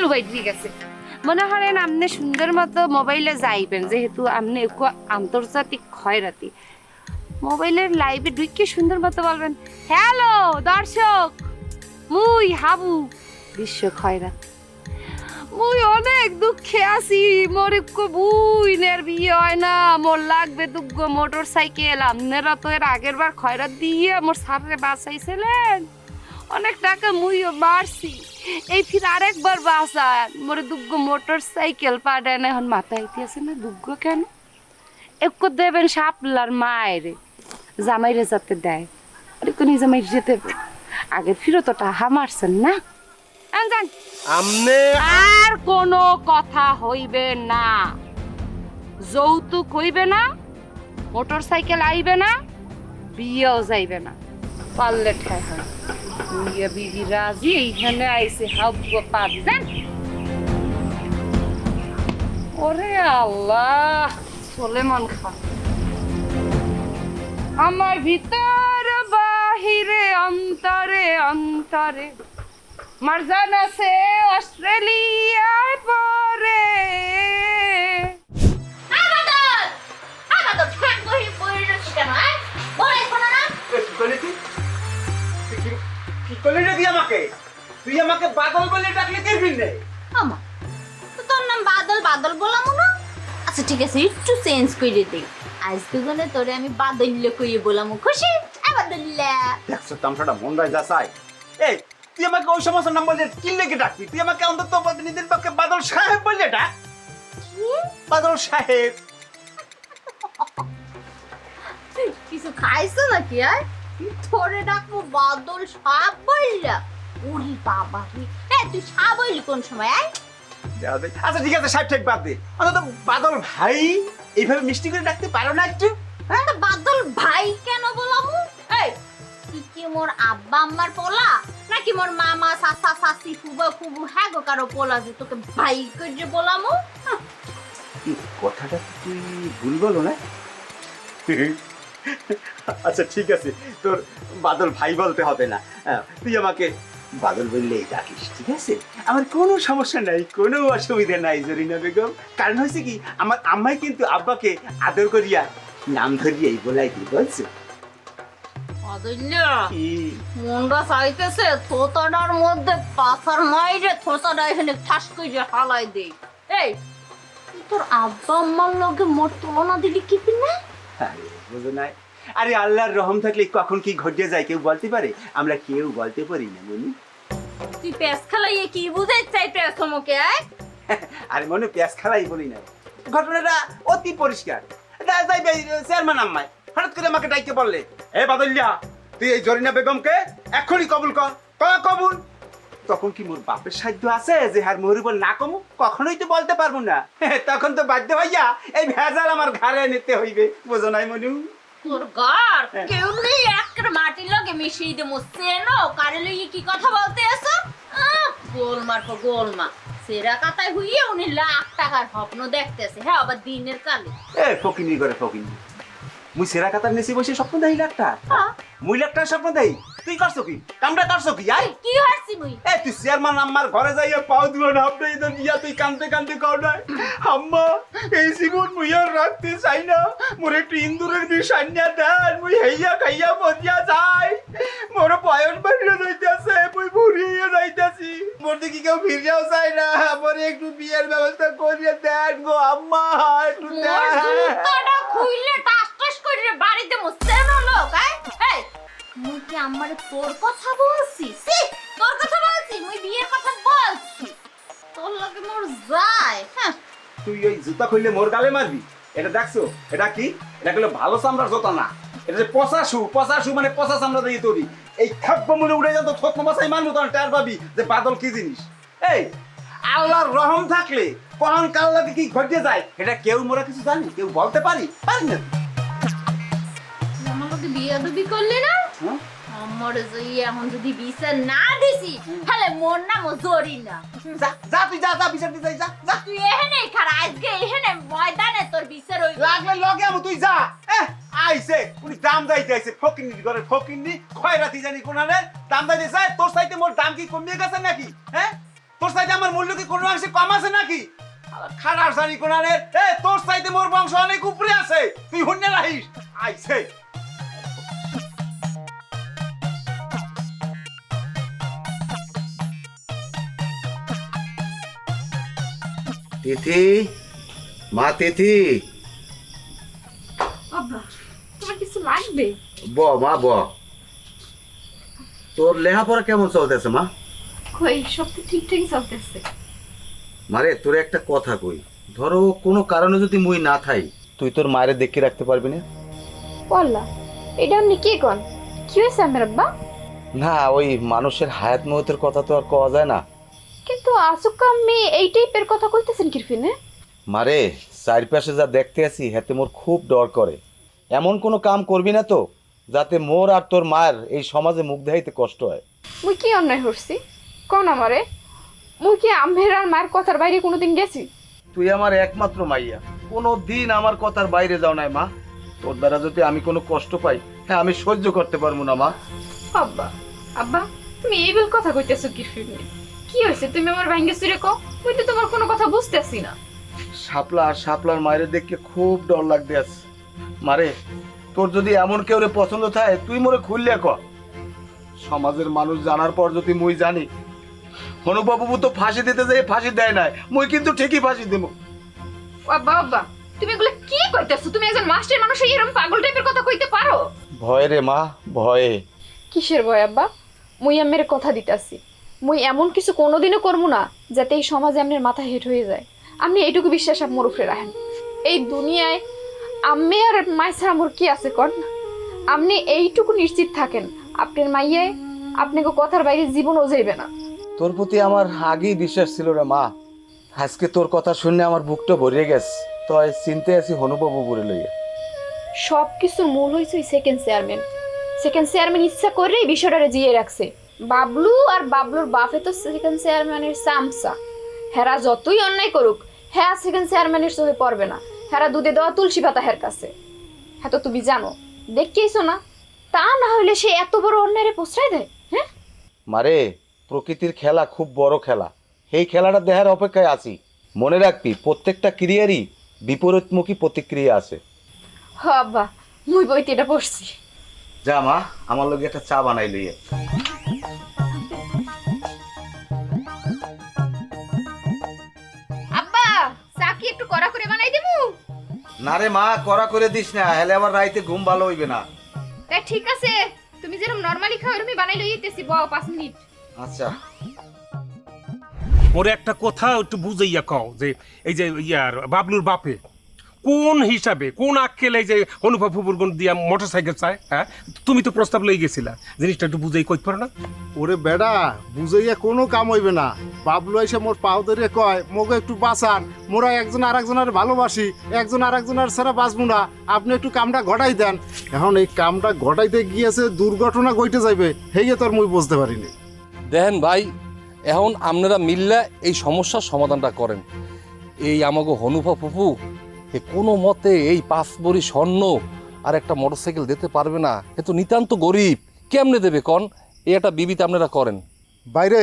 বাইরে গেছে মনে করেন আপনি সুন্দর মতো মোবাইলে যাইবেন যেহেতু আপনি আন্তর্জাতিক খয়রাতি মোবাইলের লাইভে ঢুকে সুন্দর মতো বলবেন হ্যালো দর্শক মুই হাবু বিশ্ব খয়রাত মুই অনেক দুঃখে আছি মোর বুইনের বিয়ে হয় না মোর লাগবে দুগ্গ মোটর সাইকেল আপনারা তো এর আগের বার খয়রাত দিয়ে মোর সারে বাঁচাইছিলেন অনেক টাকা মুইও মারছি এই ফির আরেকবার বাঁচান মোর দুগ্গ মোটর সাইকেল পাঠায় না এখন মাথায় আছে না দুগ্গ কেন একটু দেবেন সাপলার মায়ের জামাইরে যাতে দেয় আরে কোন জামাই যেতে আগে ফিরত টাহা মারছেন না জান আমনে আর কোনো কথা হইবে না যৌতুক হইবে না মোটর সাইকেল আইবে না বিয়েও যাইবে না পারলে ঠাই হয় বিয়ে বিবি রাজি এইখানে আইসে হাবুয়া পাবি জান ওরে আল্লাহ সোলেমান খান আমার ভিতর বাহিরে অন্তরে অন্তরে মারজান আছে অস্ট্রেলিয়ায় পরে তুই আমাকে বাদল বলে ডাকলে কে ফিরলে আমা তো তোর নাম বাদল বাদল বললাম না আচ্ছা ঠিক আছে একটু চেঞ্জ করে দে আজকে গনে তোরে আমি বাদল্য কইয়ে বললাম খুশি বাদল্লা দেখছো তামসাটা মন রায় যা চাই এই তুই আমাকে ওই সমস্ত নাম বলে কি লেগে ডাকবি তুই আমাকে অন্তত প্রতিনিধির পক্ষে বাদল সাহেব বললে ডাক বাদল সাহেব কিছু খাইছো নাকি আর তোরে ডাকবো বাদল সাপ বললা ওরে বাবা রে তুই সাপ বললি কোন সময় আয় আচ্ছা ঠিক আছে সাহেব ঠিক বাদ দে অন্তত বাদল ভাই এইভাবে মিষ্টি করে ডাকতে পারো না একটু হ্যাঁ বাদল ভাই কেন বললাম এই তুই কি মোর আব্বা আম্মার পোলা নাকি মোর মামা সাসা সাসি ফুবা ফুবু হ্যাঁ গো কারো পোলা যে তোকে ভাই করে বললাম কথাটা তুই ভুল বলো না আচ্ছা ঠিক আছে তোর বাদল ভাই বলতে হবে না তুই আমাকে বাদল বললেই ডাকিস ঠিক আছে আমার কোনো সমস্যা নাই কোনো অসুবিধা নাই জরিনা বেগম কারণ হয়েছে কি আমার আম্মাই কিন্তু আব্বাকে আদর করিয়া নাম ধরিয়াই বলাই দি বলছো মুন্ডা চাইতেছে থোতাটার মধ্যে পাথার মাইরে থোতাটা এখানে ঠাস করে হালাই দে এই তোর আব্বা আম্মার লগে মোর তুলনা দিলি কি না বুঝো নাই আরে আল্লাহর রহম থাকলে কখন কি ঘটে যায় কেউ বলতে পারে আমরা কেউ বলতে পারি না মনি তুই পেস খেলাইয়ে কি বুঝাই চাইতেছ তোমাকে আরে মনে পেঁয়াজ খেলাই বলি না ঘটনাটা অতি পরিষ্কার চেয়ারম্যান আম্মাই হঠাৎ করে আমাকে ডাইকে বললে এ বাদলিয়া তুই এই জরিনা বেগমকে এখনই কবুল কর কবুল তখন কি মোর বাপের সাধ্য আছে যে হার মোহর উপর না কমু কখনোই তো বলতে পারবো না তখন তো বাধ্য হইয়া এই ভেজাল আমার ঘাড়ে নিতে হইবে বোঝো নাই মনু তোর ঘর কেউ নেই একটা মাটির লগে মিশিয়ে দে মোসেনো কারে লইয়ে কি কথা বলতে এসো গোলমা সেরা কাতায় হইয়ে উনি লাখ টাকার স্বপ্ন দেখতেছে হ্যাঁ আবার দিনের কালে এ ফকিনি করে ফকিনি মুই সেরা কাতার নেছি বসে স্বপ্ন দেই লাখটা মুই লাখটা স্বপ্ন দেই তুই করছো কি কামটা করছো কি আই কি হইছি মুই এ তুই চেয়ারম্যান আম্মার ঘরে যাইয়া পাও দিও না আপনি তো নিয়া তুই কান্দতে কান্দতে কও না আম্মা এই জীবন মুই আর রাখতে চাই না মোর একটু ইন্দুরের বিষ আনিয়া দেন মুই হেইয়া খাইয়া মরিয়া যাই মোর বয়স বাড়িয়ে যাইতেছে মুই ভুরিয়ে যাইতাছি মোর দিকে কেউ ফিরিয়াও চাই না মোর একটু বিয়ের ব্যবস্থা করিয়ে দেন গো আম্মা একটু দেন জুতাটা খুইলে টাস টাস করে বাড়িতে মোসেনো লোক এই মুই কি আমারে তোর কথা বলছি সি তোর কথা বলছি মুই বিয়ের কথা বলছি তোর লগে মোর যায় হ্যাঁ তুই ওই জুতা খুললে মোর গালে মারবি এটা দেখছো এটা কি এটা হলো ভালো চামড়ার জুতা না এটা যে পচা মানে পচা চামড়া দিয়ে তৈরি এই থাকবো মনে উড়ে যাও তো থত মাসাই মারবো তখন টের পাবি যে বাদল কি জিনিস এই আল্লাহর রহম থাকলে কখন কাল লাগে কি ঘটে যায় এটা কেউ মোরা কিছু জানি কেউ বলতে পারি না আমার লগে বিয়ে দুবি করলি না আমার যে এখন যদি বিচার না দিছি তাহলে মোর নাম জরি না যা তুই যা বিচার দিতে যা তুই এখানে খারা আজকে এখানে ময়দানে তোর বিচার হইবে লাগলে লগে আমু তুই যা আইছে উনি দাম দাইতে আইছে ফকিন্নি ঘরে ফকিন্নি খয়রাতি জানি কোনারে দাম দাইতে চায় তোর সাইতে মোর দাম কি কমিয়ে গেছে নাকি হ্যাঁ তোর চাইতে আমার মূল্য কি কোনো অংশে কম আছে নাকি? খারাপ জানি কোনারে, তোর চাইতে মোর বংশ অনেক উপরে আছে, তুই হুন্নে রাখিস। আইছে তিথি, মা তিথি, আব্বা তোমার কিছু লাগবে? মা তোর লেখাপড়া কেমন চলতেছে মা? কই সব তো ঠিকঠাকই চলতেছে। মারে তোর একটা কথা কই, ধরো কোনো কারণে যদি মুই না থাই, তুই তোর মায়ের দেখে রাখতে পারবি না? বললা এটা আপনি কি কন? কি হয়েছে আমার আব্বা? না, ওই মানুষের হায়াত মহতের কথা তো আর কওয়া যায় না। কিন্তু আসুকা আমি এই টাইপের কথা কইতেছেন কিরফিনে? মারে চারপাশে যা দেখতে আছি হাতে মোর খুব ডর করে। এমন কোনো কাম করবি না তো যাতে মোর আর তোর মায়ের এই সমাজে মুখ দেখাইতে কষ্ট হয়। মুই কি অন্যায় করছি কোন আমারে? মুই কি আম্মের আর মায়ের কথার বাইরে কোনোদিন গেছি? তুই আমার একমাত্র মাইয়া, কোনো দিন আমার কথার বাইরে যাও নাই মা। তোর দ্বারা যদি আমি কোনো কষ্ট পাই, হ্যাঁ আমি সহ্য করতে পারবো না মা। আব্বা আব্বা তুমি এই বেল কথা কইতেছো কিরফিনে? কি হয়েছে তুমি আমার ভাঙ্গে চুরে কও? মুই তো তোমার কোনো কথা বুঝতেছি না। শাপলার মায়ের দেখে খুব ডর লাগতে আছে মারে। তোর যদি এমন কেউ পছন্দ থাকে তুই মোরে খুললে ক। সমাজের মানুষ জানার পর যদি মুই জানি হনুবাবু তো ফাঁসি দিতে যাই ফাঁসি দেয় নাই, মুই কিন্তু ঠিকই ফাঁসি দেব। আব্বা আব্বা তুমি এগুলো কি কইতেছো? তুমি একজন মাস্টার মানুষ এরকম পাগল টাইপের কথা কইতে পারো? ভয় রে মা, ভয়ে। কিসের ভয় আব্বা? মুই আম্মের কথা দিতাছি, মুই এমন কিছু কোনোদিনও করবো না যাতে এই সমাজে আপনার মাথা হেট হয়ে যায়। আপনি এইটুকু বিশ্বাস মোর উপরে রাখেন। এই দুনিয়ায় আম্মে আর মাই ছাড়া মোর কি আছে কন? আপনি এইটুকু নিশ্চিত থাকেন আপনার মাইয়ে আপনাকে কথার বাইরে জীবনও যাইবে না। তোর প্রতি আমার আগেই বিশ্বাস ছিল রে মা। আজকে তোর কথা শুনে আমার বুকটা ভরিয়ে গেছে। তো চিনতে আছি হনুবাবু বলে লইয়া। সব কিছুর মূল হয়েছে সেকেন্ড চেয়ারম্যান। সেকেন্ড চেয়ারম্যান ইচ্ছা করেই বিষয়টা জিয়ে রাখছে। বাবলু আর বাবলুর বাপে তো সেকেন্ড চেয়ারম্যানের চামচা। হেরা যতই অন্যায় করুক, হ্যাঁ সেকেন্ড চেয়ারম্যানের সহে পড়বে না। হেরা দুধে দেওয়া তুলসী পাতা হের কাছে। হ্যাঁ তো তুমি জানো, দেখতেইছো না? তা না হইলে সে এত বড় অন্যায় প্রশ্রয় দেয়? হ্যাঁ মারে, প্রকৃতির খেলা খুব বড় খেলা, এই খেলাটা দেখার অপেক্ষায় আছি। মনে রাখবি প্রত্যেকটা ক্রিয়ারই বিপরীতমুখী প্রতিক্রিয়া আছে। হ আব্বা, মুই বইতে এটা পড়ছি। যা মা, আমার লগে একটা চা বানাই লইয়া। আব্বা চা কি একটু কড়া করে বানাই দেবো? না রে মা, কড়া করে দিস না, হেলে আবার রাইতে ঘুম ভালো হইবে না। তাই ঠিক আছে, তুমি যেরকম নরমালি খাও এরকমই বানাই লইতেছি। বাও 5 মিনিট। আচ্ছা। ওরে একটা কথা একটু বুঝাইয়া কও যে এই যে ইয়ার বাবলুর বাপে কোন হিসাবে কোন আক্কেলে যে অনুভব ফুবুরগুন দিয়া মোটরসাইকেল চায়? হ্যাঁ, তুমি তো প্রস্তাব লই গেছিলা, জিনিসটা একটু বুঝাই কইতে পারো না? ওরে বেডা, বুঝাইয়া কোনো কাম হইবে না। বাবলু এসে মোর পাও ধরে কয় মোকে একটু বাঁচান, মোরা একজন আর একজনের ভালোবাসি, একজন আর একজনের ছাড়া বাঁচবো না, আপনি একটু কামটা ঘটাই দেন। এখন এই কামটা ঘটাইতে গিয়েছে দুর্ঘটনা ঘটে যাইবে, হেয়ে তোর মুই বুঝতে পারিনি। দেখেন ভাই, এখন আপনারা মিললে এই সমস্যার সমাধানটা করেন। এই আমাকে হনুফা ফুফু কোনো মতে এই 5 ভরি স্বর্ণ আর একটা মোটরসাইকেল দিতে পারবে না। এ তো নিতান্ত গরিব, কেমনে দেবে কন? এই একটা বিবিতে আপনারা করেন। বাইরে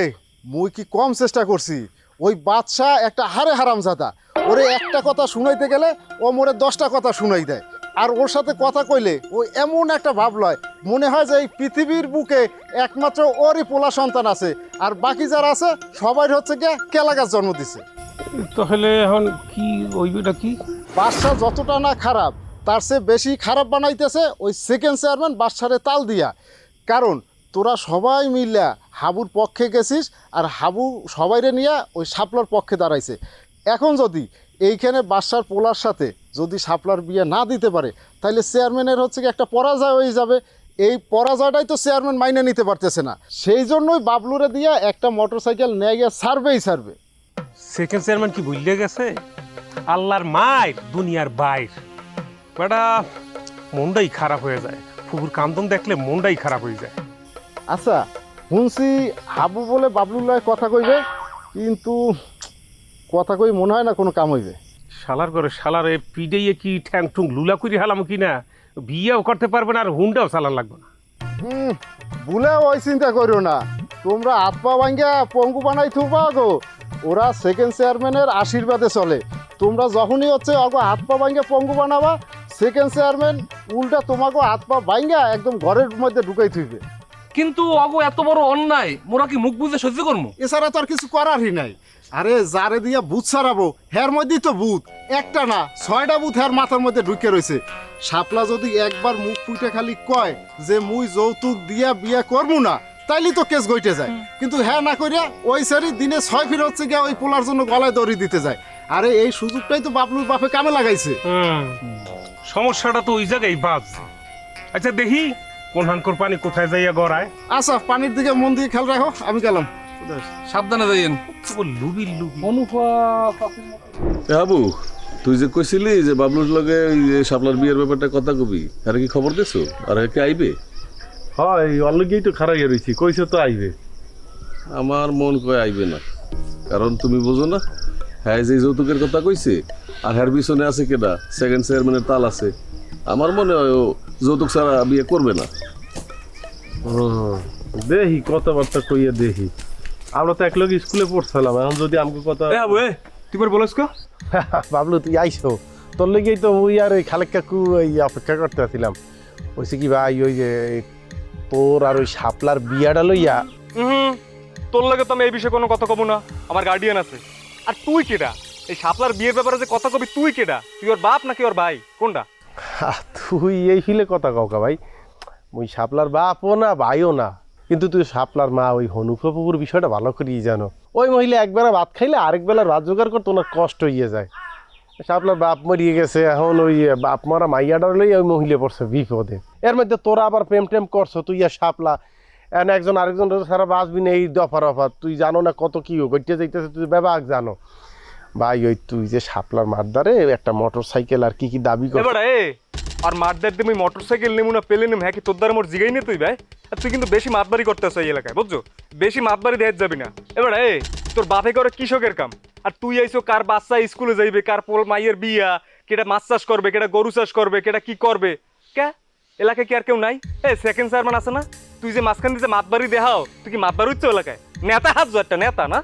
মুই কি কম চেষ্টা করছি? ওই বাদশা একটা হারে হারামজাদা, ওরে একটা কথা শুনাইতে গেলে ও মোরে 10টা কথা শুনাই দেয়। আর ওর সাথে কথা কইলে ও এমন একটা ভাব লয়, মনে হয় যে এই পৃথিবীর বুকে একমাত্র ওরই পোলা সন্তান আছে, আর বাকি যারা আছে সবাই হচ্ছে গিয়ে কেলাগাছ জন্ম দিছে। তাহলে এখন কি ওইটা কি? বাদশা যতটা না খারাপ, তার চেয়ে বেশি খারাপ বানাইতেছে ওই সেকেন্ড চেয়ারম্যান বাদশারে তাল দিয়া। কারণ তোরা সবাই মিল্লা হাবুর পক্ষে গেছিস, আর হাবু সবাইরে নিয়ে ওই শাপলার পক্ষে দাঁড়াইছে। এখন যদি এইখানে বাদশার পোলার সাথে যদি শাপলার বিয়ে না দিতে পারে, তাহলে চেয়ারম্যানের হচ্ছে কি একটা পরাজয় হয়ে যাবে। এই পরাজয়টাই তো চেয়ারম্যান মাইনে নিতে পারতেছে না, সেই জন্যই বাবলুরে দিয়া একটা মোটরসাইকেল নিয়ে গিয়ে সার্ভে। সেকেন্ড চেয়ারম্যান কি ভুলে গেছে? আল্লাহর মায়ের দুনিয়ার বাইর বেটা, মনটাই খারাপ হয়ে যায়। ফুবুর কান্দন দেখলে মনটাই খারাপ হয়ে যায়। আচ্ছা, শুনছি হাবু বলে বাবলুর লয় কথা কইবে, কিন্তু কথা কই মনে হয় না কোনো কাম হইবে। শালার করে শালারে পিডেইয়ে কি ঠ্যাং ঠুং লুলা করি হালাম কি না, বিয়েও করতে পারবে না আর হুন্ডাও চালান লাগবে না। বলেও ওই চিন্তা করিও না, তোমরা হাত পা ভাঙ্গা পঙ্গু বানাই থুবা গো, ওরা সেকেন্ড চেয়ারম্যানের আশীর্বাদে চলে। তোমরা যখনই হচ্ছে অগো হাত পা ভাঙ্গা পঙ্গু বানাবা, সেকেন্ড চেয়ারম্যান উল্টা তোমাকে হাত পা ভাঙ্গা একদম ঘরের মধ্যে ঢুকাই থুইবে। কিন্তু অগো এত বড় অন্যায় মোরা কি মুখ বুঝে সহ্য করবো? এছাড়া তো আর কিছু করারই নাই। আরে যারে দিয়া ভূত ছাড়াবো হের মধ্যেই তো ভূত, একটা না 6টা ভূত হের মাথার মধ্যে ঢুকে রয়েছে। শাপলা যদি একবার মুখ ফুটে খালি কয় যে মুই যৌতুক দিয়া বিয়া করবো না, তাইলে তো কেস গইটে যায়। কিন্তু হ্যাঁ না করিয়া ওই সারি দিনে 6 ফির হচ্ছে গিয়া ওই পোলার জন্য গলায় দড়ি দিতে যায়। আরে এই সুযোগটাই তো বাবলুর বাপে কামে লাগাইছে। সমস্যাটা তো ওই জায়গায় বাজ। আচ্ছা দেখি কোন হানকর পানি কোথায় যাইয়া গড়ায়। আচ্ছা পানির দিকে মন দিয়ে খেয়াল রাখো, আমি গেলাম। সাবধানে যাইয়েন। লুবি লুবি হাবু, তুই যে কইছিলি যে বাবলুর লগে শাপলার বিয়ের ব্যাপারটা কথা কবি, আর কি খবর দিছো? আর কি আইবে? হয় অলরেডি তো খারাইয়া রয়েছি, কইছে তো আইবে। আমার মন কয় আইবে না, কারণ তুমি বোঝো না, হ্যাঁ যে যৌতুকের কথা কইছে আর হ্যার পিছনে আছে কেডা, সেকেন্ড চেয়ারম্যানের তাল আছে। আমার মনে হয় ও যৌতুক ছাড়া বিয়ে করবে না। দেখি কথাবার্তা কইয়া দেখি। আমরা তো একলগে স্কুলে পড়ছিলাম, এখন যদি আমাকে কথা তুই বলস কো ভাবলো তুই আইসো, তোর লেগেই তো ওই আর ওই খালেক কাকু ওই অপেক্ষা করতে আসছিলাম। বলছি কি ভাই ওই যে তোর আর ওই শাপলার বিয়াটা লইয়া। তোর লাগে তো আমি এই বিষয়ে কোনো কথা কব না, আমার গার্ডিয়ান আছে। আর তুই কেডা এই শাপলার বিয়ের ব্যাপারে যে কথা কবি? তুই কেডা? তুই ওর বাপ নাকি ওর ভাই, কোনটা? তুই এই ফিলে কথা কাউকা ভাই, ওই শাপলার বাপও না ভাইও না, কিন্তু তুই শাপলার মা ওই হনুফাপুর বিষয়টা ভালো করেই জানো। ওই মহিলা একবেলা ভাত খাইলে আরেক বেলা ভাত জোগাড় করতে ওনার কষ্ট হইয়া যায়। শাপলার বাপ মরিয়ে গেছে, এখন ওই বাপ মারা মাইয়াডার লই ওই মহিলা পড়ছে বিপদে। এর মধ্যে তোরা আবার প্রেম টেম করছো, তুই আর শাপলা এখন একজন আরেকজন সারা বাঁচবি না এই দফা রফা। তুই জানো না কত কি গইতে যাইতেছে, তুই ব্যাপার জানো ভাই। ওই তুই যে শাপলার মারদারে একটা মোটর সাইকেল আর কি কি দাবি কর আর মারদার তুমি মোটর সাইকেল নেমু না পেলে নেম, হ্যাঁ কি তোর দ্বারা মোর জিগাই নে তুই ভাই? আর তুই কিন্তু বেশি মাতবাড়ি করতেছ এই এলাকায়, বুঝছো? বেশি মাতবাড়ি দেখ যাবি না। এবার তোর বাপে করে কৃষকের কাম, আর তুই আইসো কার বাচ্চা স্কুলে যাইবে, কার পোল মাইয়ের বিয়া, কেটা মাছ চাষ করবে, কেটা গরু চাষ করবে, কেটা কি করবে। কে এলাকায় কি আর কেউ নাই? সেকেন্ড চেয়ারম্যান আছে না? তুই যে মাঝখান দিয়ে মাতবাড়ি দেখাও, তুই কি মাতবাড়ি হচ্ছে এলাকায়? নেতা হাত একটা নেতা না?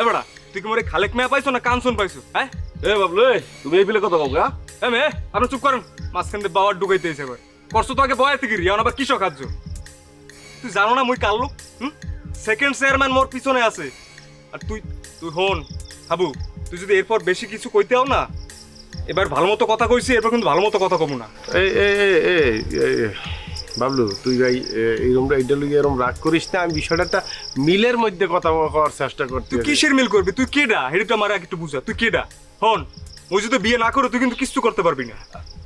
এবার তুই কি মোরে খালেক মেয়া পাইছো না কাঞ্চন পাইছো? হ্যাঁ বাবলু তুমি এই ফিলে কথা কও গা? আপনি চুপ করেন। মাঝখান দিয়ে বাবার ঢুকাইতে এসে করছো তো আগে বয়া থেকে রিয়ান, আবার কৃষক খাচ্ছ। তুই জানো না মুই কার লোক? সেকেন্ড চেয়ারম্যান মোর পিছনে আছে। আর তুই তুই হন হাবু, তুই যদি এরপর বেশি কিছু কইতেও না, এবার ভালো মতো কথা কইছি, এরপর কিন্তু ভালো মতো কথা কমু না। বাবলু তুই ভাই এইরকম এইটা লইয়া এরকম রাগ করিস না। আমি বিষয়টা মিলের মধ্যে কথা করার চেষ্টা করছি। তুই কিসের মিল করবি? তুই কেডা হেডিটা আমার একটু বুঝা। তুই কেডা হন? ওই যদি বিয়ে না করে তুই কিন্তু কিচ্ছু করতে পারবি না,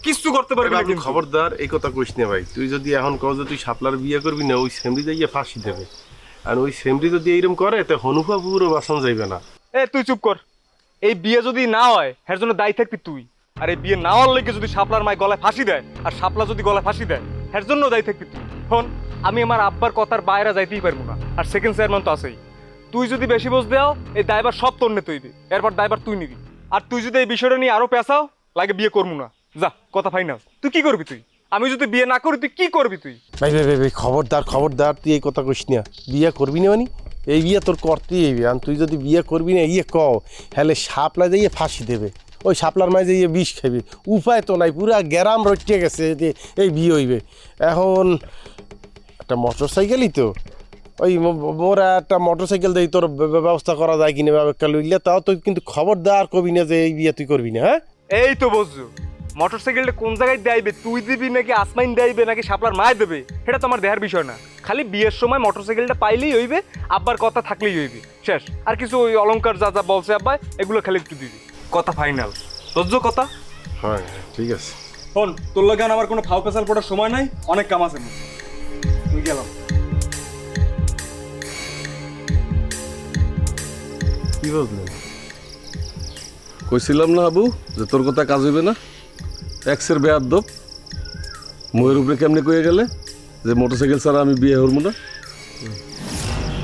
কিচ্ছু করতে পারবি না। খবরদার এই কথা কইস না ভাই। তুই যদি এখন কও যে তুই শাপলার বিয়ে করবি না, ওই সেমরি যাইয়া ফাঁসি দেবে। আর ওই সেমরি যদি এইরকম করে তো হনুফা পুরো বাঁচানো যাইবে না। তুই চুপ কর। এই বিয়ে যদি না হয় এর জন্য দায়ী থাকবি তুই। আর এই বিয়ে না হওয়ার লেগে যদি শাপলার মায় গলায় ফাঁসি দেয়, আর শাপলা যদি গলায় ফাঁসি দেয়, এর জন্য দায়ী থাকবি তুই। হন, আমি আমার আব্বার কথার বাইরে যাইতেই পারবো না। আর সেকেন্ড চেয়ারম্যান তো আছেই। তুই যদি বেশি বোঝ দেও, এই দায়বার সব তোর নে তৈরি, এরপর দায়বার তুই নিবি। আর তুই যদি এই বিষয়টা নিয়ে আরো পেঁচাও, লাগে বিয়ে করবো না। যা, কথা ফাইনাল। তুই কি করবি? তুই আমি যদি বিয়ে না করি তুই কি করবি? তুই ভাই ভাই ভাই খবরদার খবরদার, তুই এই কথা কইস না। বিয়ে করবি না মানে এই বিয়ে তোর করতেই হইবে। আর তুই যদি বিয়ে করবি না কও, হলে শাপলা যাইয়ে ফাঁসি দেবে, ওই শাপলার মাঝে যাইয়ে বিষ খাবি। উপায় তো নাই, পুরা গ্যারাম রটিয়ে গেছে যে এই বিয়ে হইবে। এখন একটা মোটর সাইকেলই তো, ওই মোরা একটা মোটর সাইকেল দিয়ে তোর ব্যবস্থা করা যায় কিনা ব্যবস্থা লইলে, তাও তুই কিন্তু খবরদার কবি না যে এই বিয়ে তুই করবি না। হ্যাঁ এই তো বুঝছো, মোটর সাইকেলটা কোন জায়গায় দেয়বে, তুই দিবি নাকি আসমাইন দেয়বে নাকি শাপলার মায় দেবে, সেটা তো আমার দেহার বিষয় না। খালি বিয়ের সময় মোটর সাইকেলটা পাইলেই হইবে, আব্বার কথা থাকলেই হইবে, শেষ। আর কিছু ওই অলংকার যা যা বলছে আব্বা, এগুলো খালি একটু দিবি। কথা ফাইনাল, বুঝছো কথা? হ্যাঁ ঠিক আছে। শোন, তোর লাগান আমার কোনো ফাও পেশাল পড়ার সময় নাই, অনেক কাম আছে। তুই গেলাম। কি বুঝলেন? কইছিলাম না আবু যে তোর কথা কাজ হইবে না। এক্সের বেয়াদব ময়ের উপরে কেমনে কয়ে গেলে যে মোটরসাইকেল ছাড়া আমি বিয়ে হরবো না।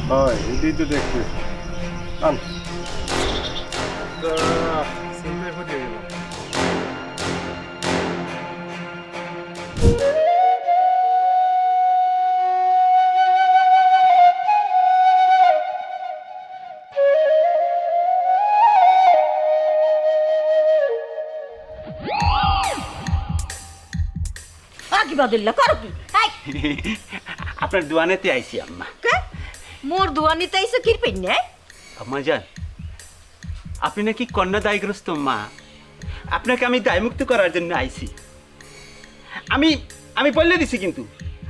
হয় এটাই তো দেখতে। করো কি বাদুল্লা করো কি আপনার দোয়ানেতে আইছি আম্মা। মোর দুয়ানিতে আইছো কি পেনে আম্মা জান, আপনি নাকি কন্যা দায়গ্রস্ত মা, আপনাকে আমি দায়মুক্ত করার জন্য আইছি। আমি বলে দিছি, কিন্তু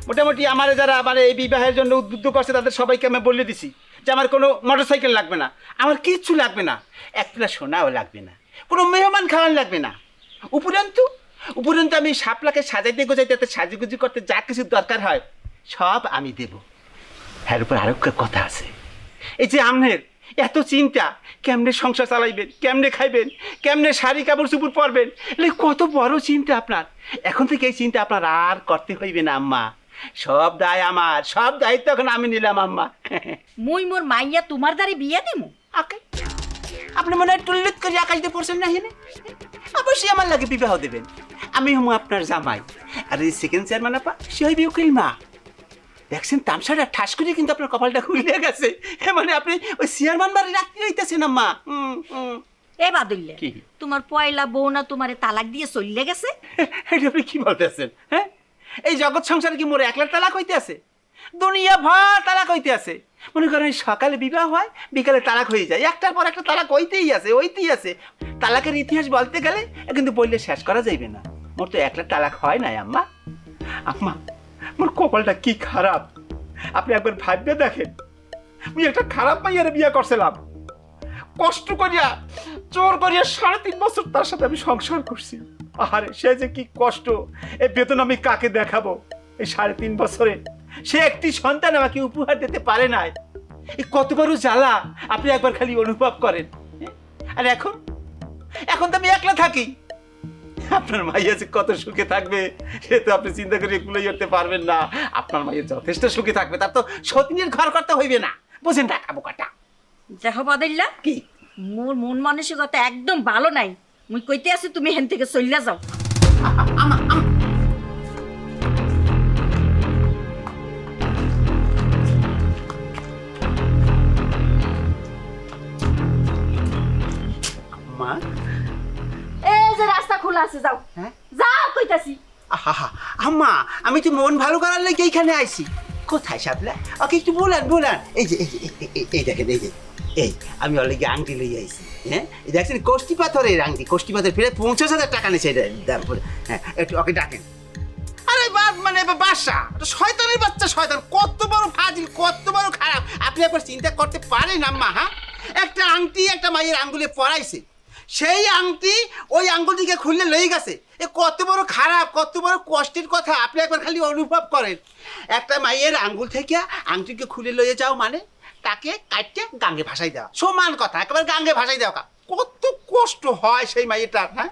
মোটামুটি আমার যারা আমার এই বিবাহের জন্য উদ্বুদ্ধ করছে তাদের সবাইকে আমি বলে দিছি যে আমার কোনো মোটরসাইকেল লাগবে না, আমার কিচ্ছু লাগবে না, একটা সোনাও লাগবে না, কোনো মেহমান খাওয়ান লাগবে না। উপরন্তু আমি শাপলাকে সাজাইতে গোজাইতে সাজুগুজু করতে যা কিছু দরকার হয় সব আমি দেব। এর উপর আরো একটা কথা আছে, এই যে আমনের এত চিন্তা, কেমনে সংসার চালাইবেন, কেমনে খাইবেন, কেমনে শাড়ি কাপড় চুপড় পরবেন, কত বড় চিন্তা আপনার। এখন থেকে এই চিন্তা আপনার আর করতে হইবে না আম্মা, সব দায় আমার, সব দায়িত্ব এখন আমি নিলাম আম্মা। মুই মোর মাইয়া তোমার দ্বারে বিয়া দিমু আপনি মনে হয় টুল্লুত করে আকাশ দিয়ে পড়ছেন না হেনে? অবশ্যই আমার লাগে বিবাহ দেবেন, আমি হম আপনার জামাই। আর এই সেকেন্ড চেয়ারম্যান আপা সে হইবে উকিল মা। দেখছেন তামসাটা ঠাস করে কিন্তু আপনার কপালটা খুলে গেছে, মানে আপনি ওই চেয়ারম্যান বাড়ি রাখতে হইতেছেন আম্মা। এ বাদুল্লা কি? তোমার পয়লা বউ না তোমারে তালাক দিয়ে চলে গেছে? এটা আপনি কি বলতেছেন? হ্যাঁ, এই জগৎ সংসারে কি মোর একলার তালাক হইতে আছে? দুনিয়া ভর তালাক হইতে আছে। মনে করেন সকালে বিবাহ হয়, বিকালে তালাক হয়ে যায়, একটার পর একটা তালাক হইতেই আছে। তালাকের ইতিহাস বলতে গেলে কিন্তু বললে শেষ করা যাইবে না। মোর তো একলা তালাক হয় নাই আম্মা। আম্মা, মোর কপালটা কি খারাপ আপনি একবার ভাববে দেখেন। আমি একটা খারাপ মাইয়ারে বিয়ে করছিলাম, কষ্ট করিয়া জোর করিয়া 3.5 বছর তার সাথে আমি সংসার করছি। আরে সে যে কি কষ্ট, এই বেতন আমি কাকে দেখাবো? এই 3.5 বছরে সে একটি সন্তান আমাকে উপহার দিতে পারে নাই। এই কত বড় জ্বালা আপনি একবার খালি অনুভব করেন। আর এখন তো আমি একলা থাকি। আপনার মাইয়া যে কত সুখে থাকবে সে তো আপনি চিন্তা করে কুলাই উঠতে পারবেন না। আপনার মাইয়া যথেষ্ট সুখে থাকবে, তার তো সতীনের ঘর করতে হইবে না, বুঝেন টাকা বোকাটা। দেখো বাদুল্লা, কি মোর মন মানসিকতা একদম ভালো নাই। মুই কইতে আছি তুমি হেন থেকে চলিয়া যাও। মা, এই যে রাস্তা খোলা আছে, যাও। হ্যাঁ? যাও কইতাছি। আহা আম্মা, আমি তো মন ভালো করার লেগে এইখানে আইছি। কোথায় শাপলা? ওকে একটু বলেন। এই যে এই দেখেন, এই আমি অলরেডি আংটি লই আইছি। হ্যাঁ, এই দেখছেন কোষ্টি পাথরের আংটি, কোষ্টি পাথর ফিরে 50,000 টাকা নিয়েছে এটা দাম পড়ে। হ্যাঁ, একটু ওকে ডাকেন। আরে মানে বাসা শয়তানের বাচ্চা, শয়তান, কত বড় ফাজিল, কত বড় খারাপ আপনি একবার চিন্তা করতে পারেন আম্মা? হ্যাঁ, একটা আংটি একটা মায়ের আঙ্গুলে পরাইছে, সেই আংটি ওই আঙ্গুলটিকে খুললে লয়ে গেছে। এ কত বড় খারাপ, কত বড় কষ্টের কথা আপনি একবার খালি অনুভব করেন। একটা মায়ের আঙ্গুল থেকে আংটিকে খুলে লয়ে যাও মানে তাকে কাটতে গাঙ্গে ভাসাই দেওয়া, সমান কথা, একেবারে গাঙ্গে ভাসাই দেওয়া। কত কষ্ট হয় সেই মায়েরটার। হ্যাঁ,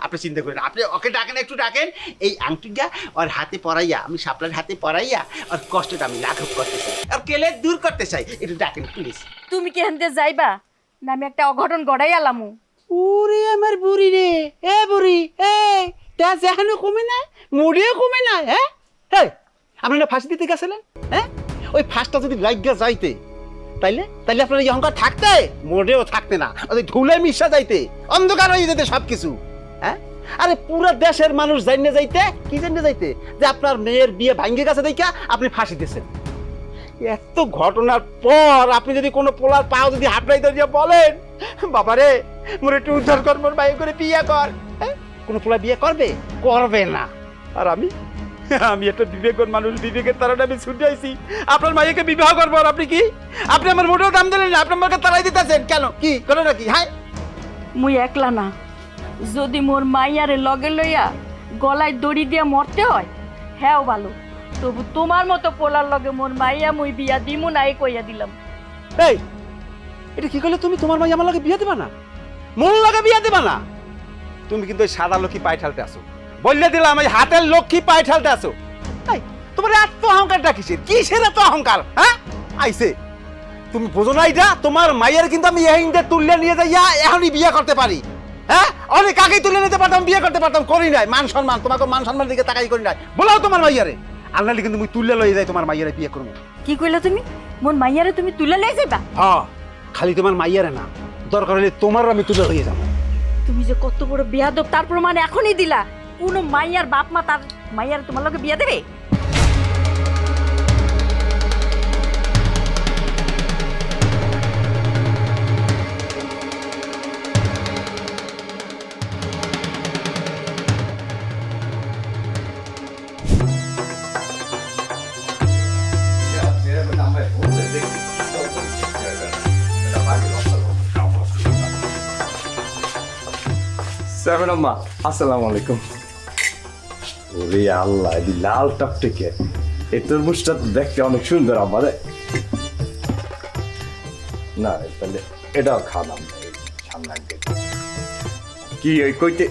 আপনি চিন্তা করেন, আপনি ওকে ডাকেন, একটু ডাকেন। এই আংটিটা ওর হাতে পরাইয়া, আমি শাপলার হাতে পরাইয়া ওর কষ্টটা আমি লাঘব করতে চাই, আর কেলে দূর করতে চাই। একটু ডাকেন প্লিজ। তুমি কি হেনতে যাইবা না আমি একটা অঘটন গড়াই আলামু? ওরে আমার বুড়ি রে, এ বুড়ি, তা যেখানে কমে নাই মুড়িও কমে নাই। হ্যাঁ, আপনারা ফাঁসি দিতে গেছিলেন। হ্যাঁ, ওই ফাঁসটা যদি লাগিয়া যাইতে তাইলে আপনার এই অহংকার থাকতে, মোড়েও থাকতে না, ওই ধুলে মিশা যাইতে, অন্ধকার হয়ে যেতে সবকিছু। হ্যাঁ, আরে পুরো দেশের মানুষ জানিয়ে যাইতে, কি জানিয়ে যাইতে যে আপনার মেয়ের বিয়ে ভাঙ্গে গেছে দেখা আপনি ফাঁসি দিয়েছেন। এত ঘটনার পর আপনি যদি কোনো পোলার পাও যদি হাঁটাই ধরিয়া বলেন, বাবারে মোর একটু উদ্ধার কর, মোর ভাই করে বিয়ে কর, কোনো পোলা বিয়ে করবে না। আর আমি একটা বিবেকবান মানুষ, বিবেকের তারাটা আমি ছুটে আইছি আপনার মাইয়াকে বিবাহ করবো। আর আপনি আমার মোটেও দাম দিলেন না, আপনার মাকে তারাই দিতেছেন কেন? কি করে নাকি? হ্যাঁ, মুই একলা না, যদি মোর মাইয়ারে লগে লইয়া গলায় দড়ি দিয়া মরতে হয় হ্যাঁ ভালো, তবু তোমার মতো পোলার লগে মোর মাইয়া মুই বিয়া দিমু না, এই কইয়া দিলাম। এই এটা কি করলে তুমি? তোমার মাইয়া আমার লগে বিয়ে দেবা না, মোর লগে বিয়ে দেবা না? তুমি কিন্তু ওই সাদা লক্ষ্মী পায়ে ঠালতে আসো, বললে দিলাম এই হাতের লক্ষ্মী পায়ে ঠালতে আসো। তোমার এত অহংকারটা কিসের এত অহংকার? হ্যাঁ, আইছে তুমি বোঝো না এটা? তোমার মাইয়ের কিন্তু আমি এহিন্দে তুললে নিয়ে যাইয়া এখনই বিয়ে করতে পারি। হ্যাঁ, অনেক আগেই তুলে নিতে পারতাম, বিয়ে করতে পারতাম, করি নাই। মান সম্মান, তোমাকে মান সম্মান দিকে তাকাই করি নাই। বলাও তোমার মাইয়ারে, আল্লাহলি কিন্তু তুমি তুললে লয়ে যাই তোমার মাইয়ারে বিয়ে করবো। কি কইলা তুমি? মোর মাইয়ারে তুমি তুলে লই যাইবা? হ্যাঁ, খালি তোমার মাইয়ারে না, দরকার হলে তোমার আমি তুলে লইয়ে যাবো। তুমি যে কত বড় বেয়াদব তার প্রমাণ এখনই দিলা। কোন মাইয়ার বাপ মা তার মাইয়ার তোমার লগে বিয়া দেবে? চেয়ারম্যান আম্মা, আসসালামু আলাইকুম। ওরে আল্লাহ, এই লাল টকটকে এই তরমুজটা তো দেখতে অনেক সুন্দর আমার। না তাহলে এটাও খাওয়ালাম সামনে আগে। কি ওই কইতে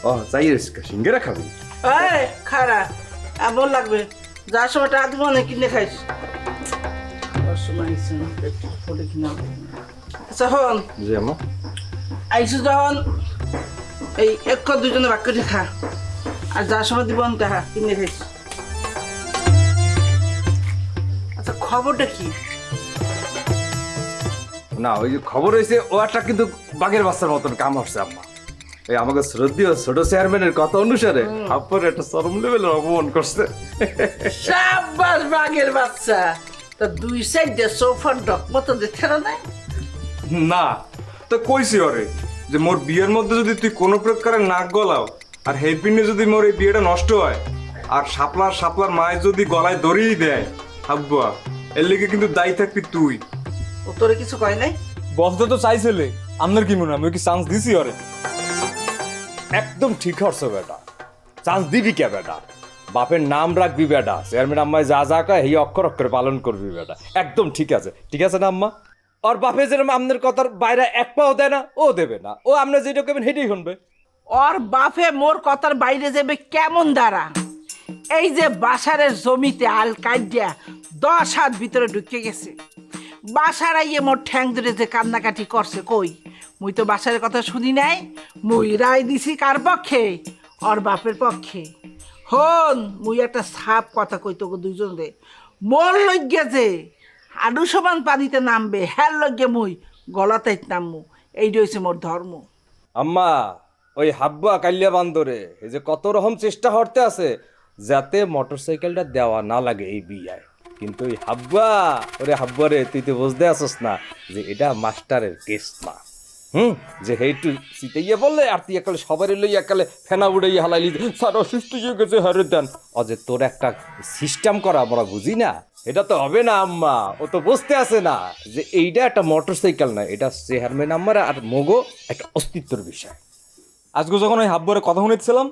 ও চাই সিঙ্গারা খাবি? খারা এমন লাগবে যার সময় টাকা দিব না কিনে খাইস। আচ্ছা হন জি আমা, আইসু যখন এই এক দুজনে ভাগ করে খা, আর যার সময় দিব টাকা কিনে খাইস। আচ্ছা খবরটা কি? না ওই যে খবর হয়েছে ও একটা কিন্তু বাঘের বাচ্চার মতন কাম হচ্ছে আম্মা। এই আমাকে শ্রদ্ধীয় ছোট চেয়ারম্যানের কথা অনুসারে আপনার একটা চরম লেভেলের অপমান করছে। সাব্বাস বাঘের বাচ্চা, তা দুই সাইডে সোফার ডক মতো দেখে না? না তো কইছি ওরে যে মোর বিয়ের মধ্যে যদি তুই কোনো প্রকারে নাক গলাও আর হেপিনে যদি মোর এই বিয়েটা নষ্ট হয় আর শাপলার মায়ের যদি গলায় দড়িয়ে দেয় হাব্বা, এর লেগে কিন্তু দায়ী থাকবি তুই। ও তোরে কিছু কয় নাই? বসতে তো চাইছিলে, আপনার কি মনে হয় আমি কি চান্স দিছি ওরে? একদম ঠিক হচ্ছে বেটা, চান্স দিবি কে বেটা? বাপের নাম রাখবি বেটা, চেয়ারম্যান আম্মায় যা যা কয় এই অক্ষর অক্ষরে পালন করবি বেটা। একদম ঠিক আছে, ঠিক আছে না আম্মা? আর বাপে যেরকম আপনার কথার বাইরে এক পাও দেয় না, ও দেবে না, ও আপনার যেটা করবেন সেটাই শুনবে। ওর বাপে মোর কথার বাইরে যাবে কেমন দ্বারা? এই যে বাসারের জমিতে আল কাটিয়া 10 হাত ভিতরে ঢুকে গেছে, বাসার আইয়ে মোর ঠ্যাং ধরে যে কান্নাকাটি করছে, কই মুই তো বাসারের কথা শুনি নাই। মুই রায় দিছি কার পক্ষে? ওর বাপের পক্ষে। হন মুই একটা সাপ কথা কইতো দুইজন রে, মোর লইগে যে আডু সমান পানিতে নামবে হ্যার লইগে মুই গলাতে নামমু, এইটা হইছে মোর ধর্ম। আম্মা ওই হাব্বা কাল্যা বান্দরে এই যে কত রকম চেষ্টা করতে আছে যাতে মোটরসাইকেলটা দেওয়া না লাগে এই বিয়ায়, কিন্তু ওই হাব্বা, ওরে হাব্বা রে, তুই তো বুঝতে আসস না যে এটা মাস্টারের কেস না। যে হেইটু সিটাইয়া বললে আর তুই একালে সবারই লই একালে ফেনা উড়াইয়া হালাইলি স্যার অসুস্থ হয়ে গেছে হারে দেন, অজে তোর একটা সিস্টেম করা আমরা বুঝি না, এটা তো হবে না আম্মা। ও তো বুঝতে আসে না যে এইটা একটা মোটরসাইকেল না, এটা চেয়ারম্যান আম্মার আর মগো একটা অস্তিত্বের বিষয়। আজকে যখন ওই হাব্বরে কথা শুনেছিলাম,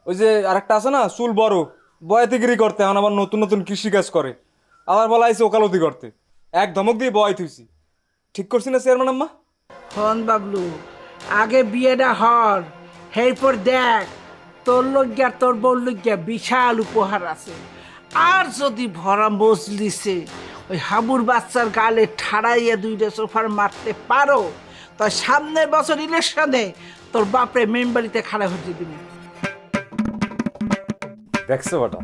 ওই যে আরেকটা আছে না চুল বড় বয়াতিগিরি করতে, এখন আবার নতুন নতুন কৃষিকাজ করে, আবার বলা হয়েছে ওকালতি করতে, এক ধমক দিয়ে বয় থুইছি। ঠিক করছি না চেয়ারম্যান আম্মা? হন বাবলু, আগে বিয়েটা হর, এরপর দেখ তোর লজ্ঞা তোর বউর লজ্ঞা বিশাল উপহার আছে। আর যদি ভরা মজলিসে ওই হাবুর বাচ্চার গালে ঠাড়াইয়া 2টা সোফার মারতে পারো, তো সামনের বছর ইলেকশনে তোর বাপরে মেম্বারিতে খাড়া হয়ে দিবি। দেখছো বেটা,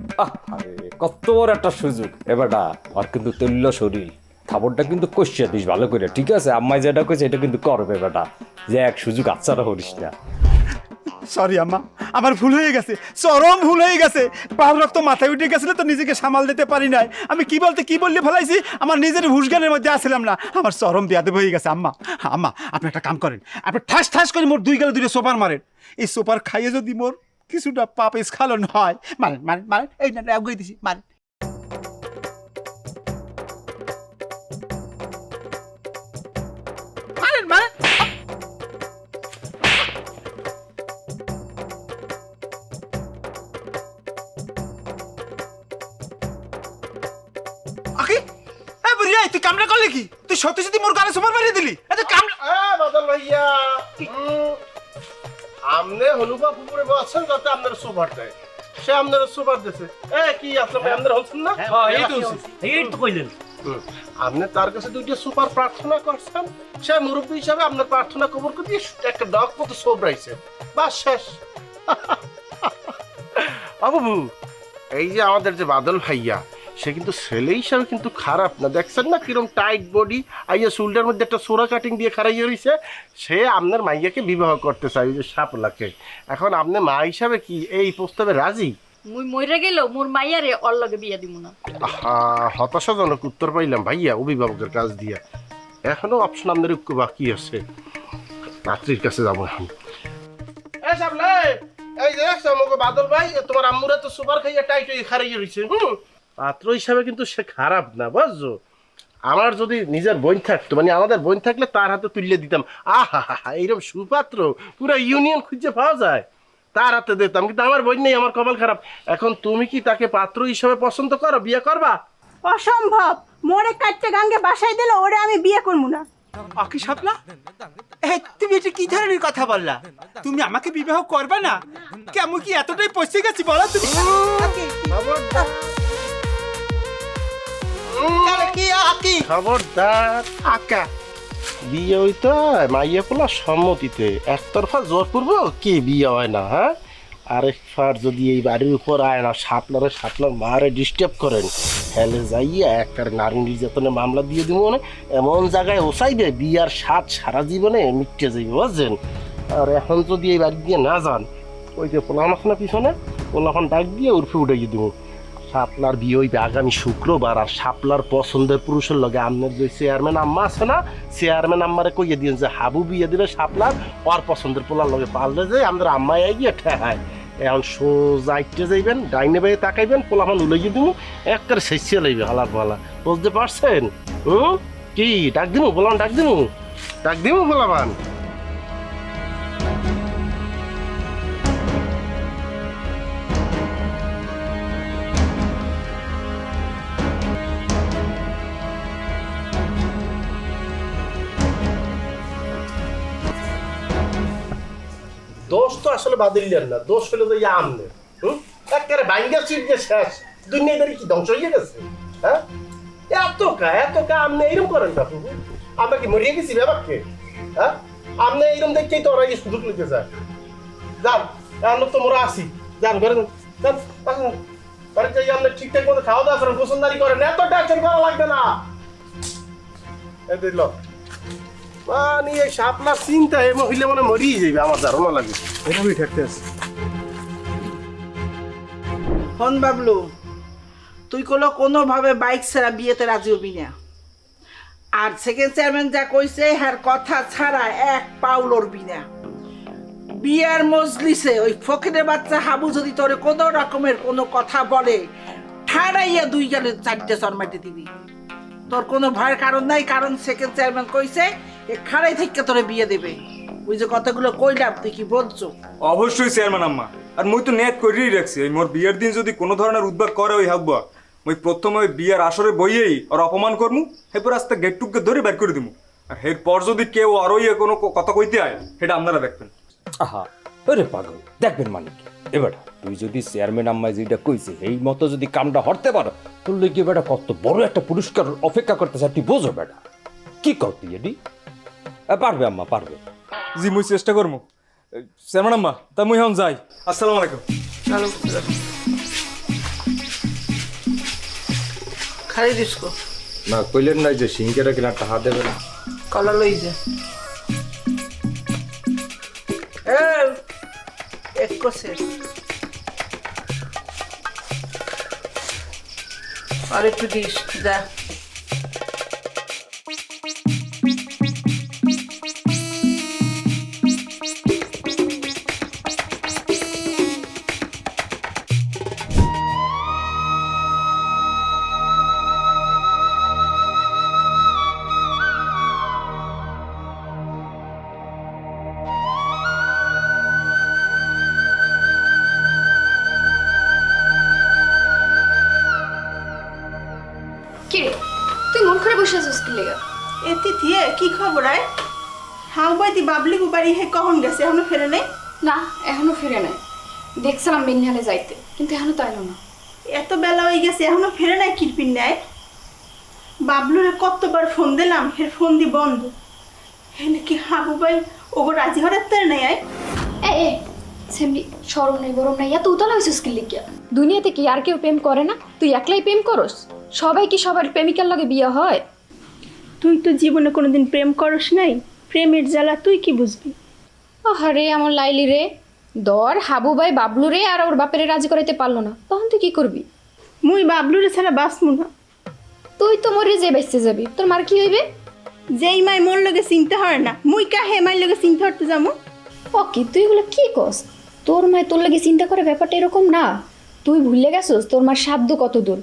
কত বড় একটা সুযোগ এবারটা। আর কিন্তু তুল্য শরীর খাবারটা কিন্তু কষিয়া দিস ভালো করে, ঠিক আছে? আম্মাই যেটা কইছে এটা কিন্তু করবে বেটা, যে এক সুযোগ আচ্ছাটা করিস না। সরি আম্মা, আমার ভুল হয়ে গেছে, চরম ভুল হয়ে গেছে। পাল রক্ত মাথায় উঠে গেছিল তো নিজেকে সামাল দিতে পারি নাই। আমি কি বললে ফেলাইছি, আমার নিজের হুশজ্ঞানের মধ্যে আসছিলাম না। আমার চরম বেয়াদব হয়ে গেছে আম্মা। আম্মা আপনি একটা কাম করেন, আপনি ঠাস ঠাস করে মোর 2 গালে 2টা সোপার মারেন। এই সোপার খাইয়ে যদি মোর কিছুটা পাপ স্খালন হয়, মারেন মারেন মারেন, এই না আগুয়ে দিছি, মারেন। মারেন মারেন। তুই কামড়া করলি কি? তুই সত্যি সত্যি মোর গালে সুপার মারিয়ে দিলি? বাদল ভাইয়া, আমনে হলুফা পুকুরে বসছেন যাতে আপনার সুপার দেয়, সে আপনার সুপার দিছে। কি আপনার আপনার হচ্ছেন না? এই তো কইলেন আপনি তার কাছে 2টা সুপার প্রার্থনা করছেন, সে মুরব্বী হিসাবে আপনার প্রার্থনা কবর করে দিয়ে একটা ডগ মতো সোবরাইছে, বাস শেষ। বাবু এই যে আমাদের যে বাদল ভাইয়া, সে কিন্তু ছেলে হিসাবে কিন্তু খারাপ না, দেখছেন না কিরম টাইট বডি, আইয়া চুলটার মধ্যে একটা সোরা কাটিং দিয়ে খারাইয়া রয়েছে। সে আপনার মাইয়াকে বিবাহ করতে চাই, যে শাপলাকে। এখন আপনি মা হিসাবে কি এই প্রস্তাবে রাজি? মুই মইরা গেলেও মোর মাইয়ারে ওর লগে বিয়া দিব না। হতাশাজনক উত্তর পাইলাম ভাইয়া অভিভাবকের কাছ দিয়া। এখনো অপশন আমাদের একটু বাকি আছে, পাত্রীর কাছে যাবো এখন। এই যে আমাকে বাদল ভাই, তোমার আম্মুরা তো সুপার খাইয়া টাইট হয়ে খারাইয়ে রয়েছে। পাত্র হিসাবে কিন্তু সে খারাপ না, বুঝছো? আমার যদি নিজের বোন থাকতো, মানে আমাদের বোন থাকলে তার হাতে তুলে দিতাম। আহা এইরকম সুপাত্র পুরো ইউনিয়ন খুঁজে পাওয়া যায়, তার হাতে দিতাম। কিন্তু আমার বোন নেই, আমার কপাল খারাপ। এখন তুমি কি তাকে পাত্র হিসাবে পছন্দ করো, বিয়ে করবা? অসম্ভব, মোরে কাটতে গাঙ্গে বাসায় দিল, ওরে আমি বিয়ে করবো না। আকি শাপলা, তুমি এটা কি ধরনের কথা বললা? তুমি আমাকে বিবাহ করবে না? কেমন কি এতটাই পৌঁছে গেছি বলো তুমি? খবরদার আকা, বিয়ে হইতে হয় মাইয়া পোলা সম্মতিতে, একতরফা জোর করবো কি বিয়ে হয় না? হ্যাঁ, আরেকবার যদি এই বাড়ির উপর আয় না, সাপলার মারে ডিস্টার্ব করেন, হেলে যাইয়া একটা নারী নির্যাতনের মামলা দিয়ে দিব, মানে এমন জায়গায় ওসাইবে বিয়ার স্বাদ সারা জীবনে মিটে যাইবে, বুঝছেন? আর এখন যদি এই বাড়ি দিয়ে না যান, ওই যে পোলাম আছে না পিছনে, পোলাখন ডাক দিয়ে উর্ফে উঠাইয়ে দিব। শাপলার বিয়ে হইবে আগামী শুক্রবার, আর শাপলার পছন্দের পুরুষের লগে আপনার যে চেয়ারম্যান আম্মা আছে না, চেয়ারম্যান আম্মারে কইয়ে দিন যে হাবু বিয়ে দিবে শাপলার, ওর পছন্দের পোলার লগে পারলে যে আমাদের আম্মাই এগিয়ে ঠেহায়। এখন সোজা আইটে যাইবেন, ডাইনে বাইরে তাকাইবেন, পোলাপান উলাইয়ে দিব, একবারে শেষিয়ে লাইবে হালার ভালা, বুঝতে পারছেন? কি ডাক দিব পোলাপান, ডাক দিব পোলাপান? দোষ তো আসলে বাদিলেন না, দোষ হলো তো আমনে। একেবারে ভাঙ্গা চিটকে শেষ, দুনিয়াদারি কি ধ্বংস হয়ে গেছে? হ্যাঁ, এত কা আমনে এইরকম করেন না। আমরা কি মরিয়ে গেছি ব্যাপারকে? হ্যাঁ, আমনে এইরকম দেখতেই তো ওরা সুযোগ নিতে চায়। যান, এখন তো মোরা আসি, যান ঘরে যান, বাড়িতে যাই। আপনি ঠিকঠাক মতো খাওয়া দাওয়া করেন, গোসলদারি করেন, এত টেনশন করা লাগবে না। এই দিল মানে এই শাপলার চিন্তা এই মহিলা মানে মরিয়ে যাবে, আমার ধারণা লাগে এরকমই থাকতে আছে। হন বাবলু, তুই কোনোভাবে বাইক ছাড়া বিয়েতে রাজি হবি না। আর সেকেন্ড চেয়ারম্যান যা কইছে হ্যার কথা ছাড়া এক পাও লড়বি না। বিয়ার মজলিসে ওই ফকিরের বাচ্চা হাবু যদি তোরে কোনো রকমের কোনো কথা বলে, ঠাড়াইয়া 2 গালে 4টে চরমাইতে দিবি। তোর কোনো ভয়ের কারণ নাই, কারণ সেকেন্ড চেয়ারম্যান কইছে এ খাড়াই থেকে তোরে বিয়ে দেবে। ওই যে কথাগুলো কইলাম, তুই কি বলছো? অবশ্যই চেয়ারম্যান আম্মা, আর মুই তো নেট করেই রাখছি, ওই মোর বিয়ের দিন যদি কোনো ধরনের উদ্যোগ করে ওই হাব্বা, মুই প্রথমে ওই বিয়ের আসরে বইয়েই আর অপমান করমু, এরপর আস্তে গেট টুককে ধরে বের করে দিমু। আর এরপর যদি কেউ আরো কোনো কথা কইতে হয়, সেটা আপনারা দেখবেন। আহা ওরে পাগল, দেখবেন মানে কি? এবার তুই যদি চেয়ারম্যান আম্মাই যেটা কইছে এই মতো যদি কামটা হরতে পারো, তোর লইগে বেটা কত বড় একটা পুরস্কার অপেক্ষা করতেছে, তুই বোঝো বেটা। কি কর তুই এডি? পারবে আম্মা, পারবে। জি মুই চেষ্টা করবো। চেয়ারম্যান আম্মা, তা মুই এখন যাই। আসসালামু আলাইকুম। খালি দিসকো না কইলেন না যে সিংকেরা কিনা টাকা দেবে না? কলা লই যা। এক কোসে আর একটু দিস যা। কে তুই মন করে বসে আছিস কি লেগা? এ তিথিয়ে কি খবর আয়? হাউ বাইতি বাবলি বাড়ি হে কখন গেছে, এখনো ফেরে নাই? না এখনো ফিরে নাই, দেখছিলাম বিনহালে যাইতে, কিন্তু এখনো তো আইলো না। এত বেলা হয়ে গেছে এখনো ফেরে নাই কিরপিন নাই? বাবলুরে কতবার ফোন দিলাম, হের ফোন দি বন্ধ। হেলে কি হাবু ভাই ওগো রাজি হরাতে নাই? আয় এ সেমনি শরম নাই বরম নাই, এত উতলা হইছিস কি লিখিয়া? দুনিয়াতে কি আর কেউ প্রেম করে না? তুই একলাই প্রেম করস? সবাই কি সবার প্রেমিকার লগে বিয়ে হয়? তুই তো জীবনে কোনোদিন প্রেম করস নাই, প্রেমের জ্বালা তুই কি বুঝবি? আরে আমার লাইলি রে, ধর হাবু ভাই বাবলুরে আর ওর বাপেরে রাজি করাইতে পারলো না, তখন তুই কি করবি? মুই বাবলুরে ছাড়া বাঁচমু না। তুই তো মরে যে বেঁচতে যাবি, তোর মার কি হইবে? যেই মাই মোর লগে চিনতে হয় না, মুই কাহে মাই লগে চিনতে হতে যাবো? ও কি তুই এগুলো কি কস? তোর মায় তোর লাগে চিন্তা করে ব্যাপারটা এরকম না। তুই ভুলে গেছস তোর মার সাধ্য কত দূর।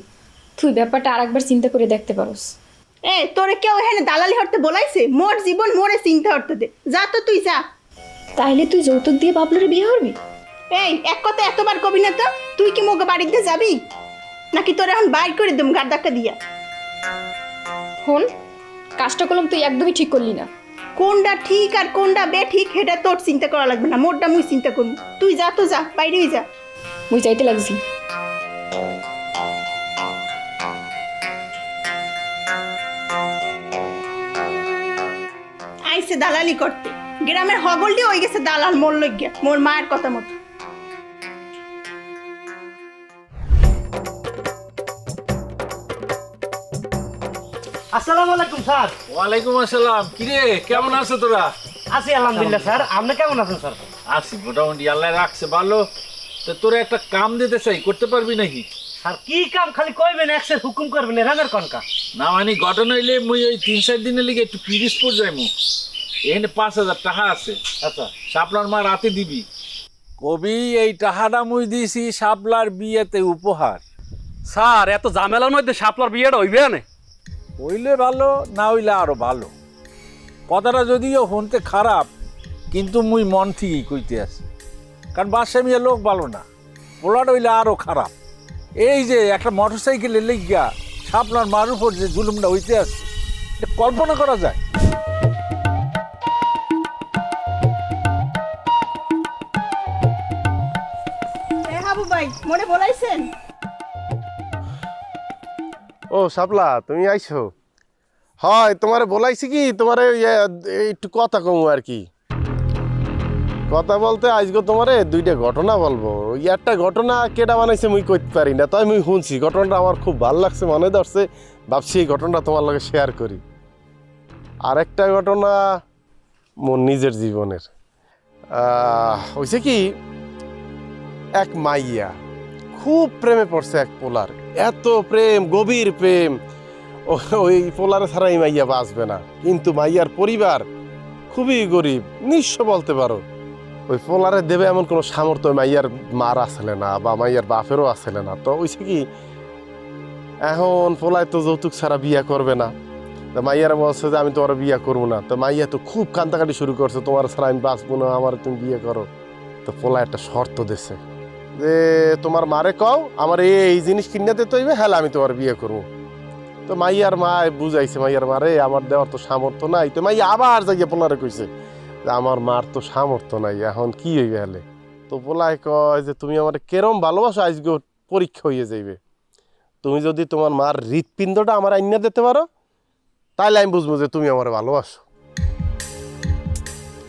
তুই ব্যাপারটা আরেকবার চিন্তা করে দেখতে পারোস। তোরে কেউ এখানে দালালি হতে বলাইছে? মোর জীবন মোরে চিন্তা হতে দে, যা তো তুই যা। তাইলে তুই যৌতুক দিয়ে বাবলুরে বিয়ে করবি? এক কথা এতবার কবি না তো। তুই কি মোকে বাড়িতে যাবি নাকি তোর এখন বাইর করে দেব গাড় ধাক্কা দিয়া? হন, কাজটা করলাম তুই একদমই ঠিক করলি না। কোনটা ঠিক আর কোনটা বেঠিক সেটা তোর চিন্তা করা লাগবে না, মোরটা মুই চিন্তা করবো। তুই যা তো যা, বাইরেই যা। মুই যাইতে লাগছি। আইসে দালালি করতে, গ্রামের হগলটি হয়ে গেছে দালাল মোর লইগিয়া, মোর মায়ের কথা মতো। আসসালামু আলাইকুম স্যার। ওয়ালাইকুম আসসালাম। কিরে কেমন আছো তোরা? আছি আলহামদুলিল্লাহ স্যার, আপনি কেমন আছেন স্যার? আছি মোটামুটি, আল্লাহ রাখছে ভালো। তো তোরা একটা কাম দিতে চাই, করতে পারবি নাকি? স্যার কি কাম খালি কইবেন, একসের হুকুম করবেন, রানার কনকা। না মানে ঘটনা হইলে মুই ওই 3-4 দিনের লিগে একটু পিরিজপুর যাইমু, এখানে 5,000 টাকা আছে। আচ্ছা, শাপলার মা রাতে দিবি। কবি এই টাকাটা মুই দিছি শাপলার বিয়েতে উপহার। স্যার এত ঝামেলার মধ্যে শাপলার বিয়েটা হইবে না? হইলে ভালো, না হইলে আরো ভালো। কথাটা যদিও শুনতে খারাপ, কিন্তু মুই মন থেকেই কইতে আছি, কারণ বাসা মিয়া লোক ভালো না, পোলাটা হইলে আরো খারাপ। এই যে একটা মোটর সাইকেলের লেগিয়া শাপলার মার উপর যে জুলুমটা হইতে আছে, এটা কল্পনা করা যায়? হাবু ভাই মনে বলাইছেন? ও শাপলা, তুমি আইছো? হয় তোমারে বলাইছি কি, তোমারে একটু কথা কমু আর কি। কথা বলতে আজকে তোমারে দুইটা ঘটনা বলবো। একটা ঘটনা কেডা বানাইছে মুই কইতে পারি না, তাই মুই শুনছি। ঘটনাটা আমার খুব ভালো লাগছে, মনে ধরছে, ভাবছি এই ঘটনাটা তোমার লগে শেয়ার করি। আরেকটা ঘটনা মোর নিজের জীবনের। হয়েছে কি, এক মাইয়া খুব প্রেমে পড়ছে এক পোলার। এত প্রেম, গভীর প্রেম, ওই পোলার ছাড়া এই মাইয়া বাঁচবে না। কিন্তু মাইয়ার পরিবার খুবই গরিব, নিঃস্ব বলতে পারো। ওই পোলারে দেবে এমন কোনো সামর্থ্য মাইয়ার মার আসলে না, বা মাইয়ার বাপেরও আসলে না। তো ওইসে কি, এখন পোলায় তো যৌতুক ছাড়া বিয়া করবে না। তো মাইয়ারা বলছে যে আমি তোমার বিয়া করবো না। তো মাইয়া তো খুব কান্দাকাটি শুরু করছে, তোমার ছাড়া আমি বাঁচবো না, আমার তুমি বিয়ে করো। তো পোলা একটা শর্ত দিছে যে তোমার মারে কও আমার এই জিনিস কিনে দিতে হইবে, হ্যাঁ আমি তোমার বিয়ে করবো। তো মাইয়ার মা বুঝাইছে মাইয়ার মারে আমার দেওয়ার তো সামর্থ্য নাই। তো মাইয়া আবার যাইয়া পোলারে কইছে যে আমার মার তো সামর্থ্য নাই, এখন কি হইবে হলে। তো পোলায় কয় যে তুমি আমার কেরম ভালোবাসো, আজকে পরীক্ষা হইয়ে যাইবে। তুমি যদি তোমার মার হৃৎপিণ্ডটা আমার আইনা দিতে পারো, তাইলে আমি বুঝবো যে তুমি আমার ভালোবাসো।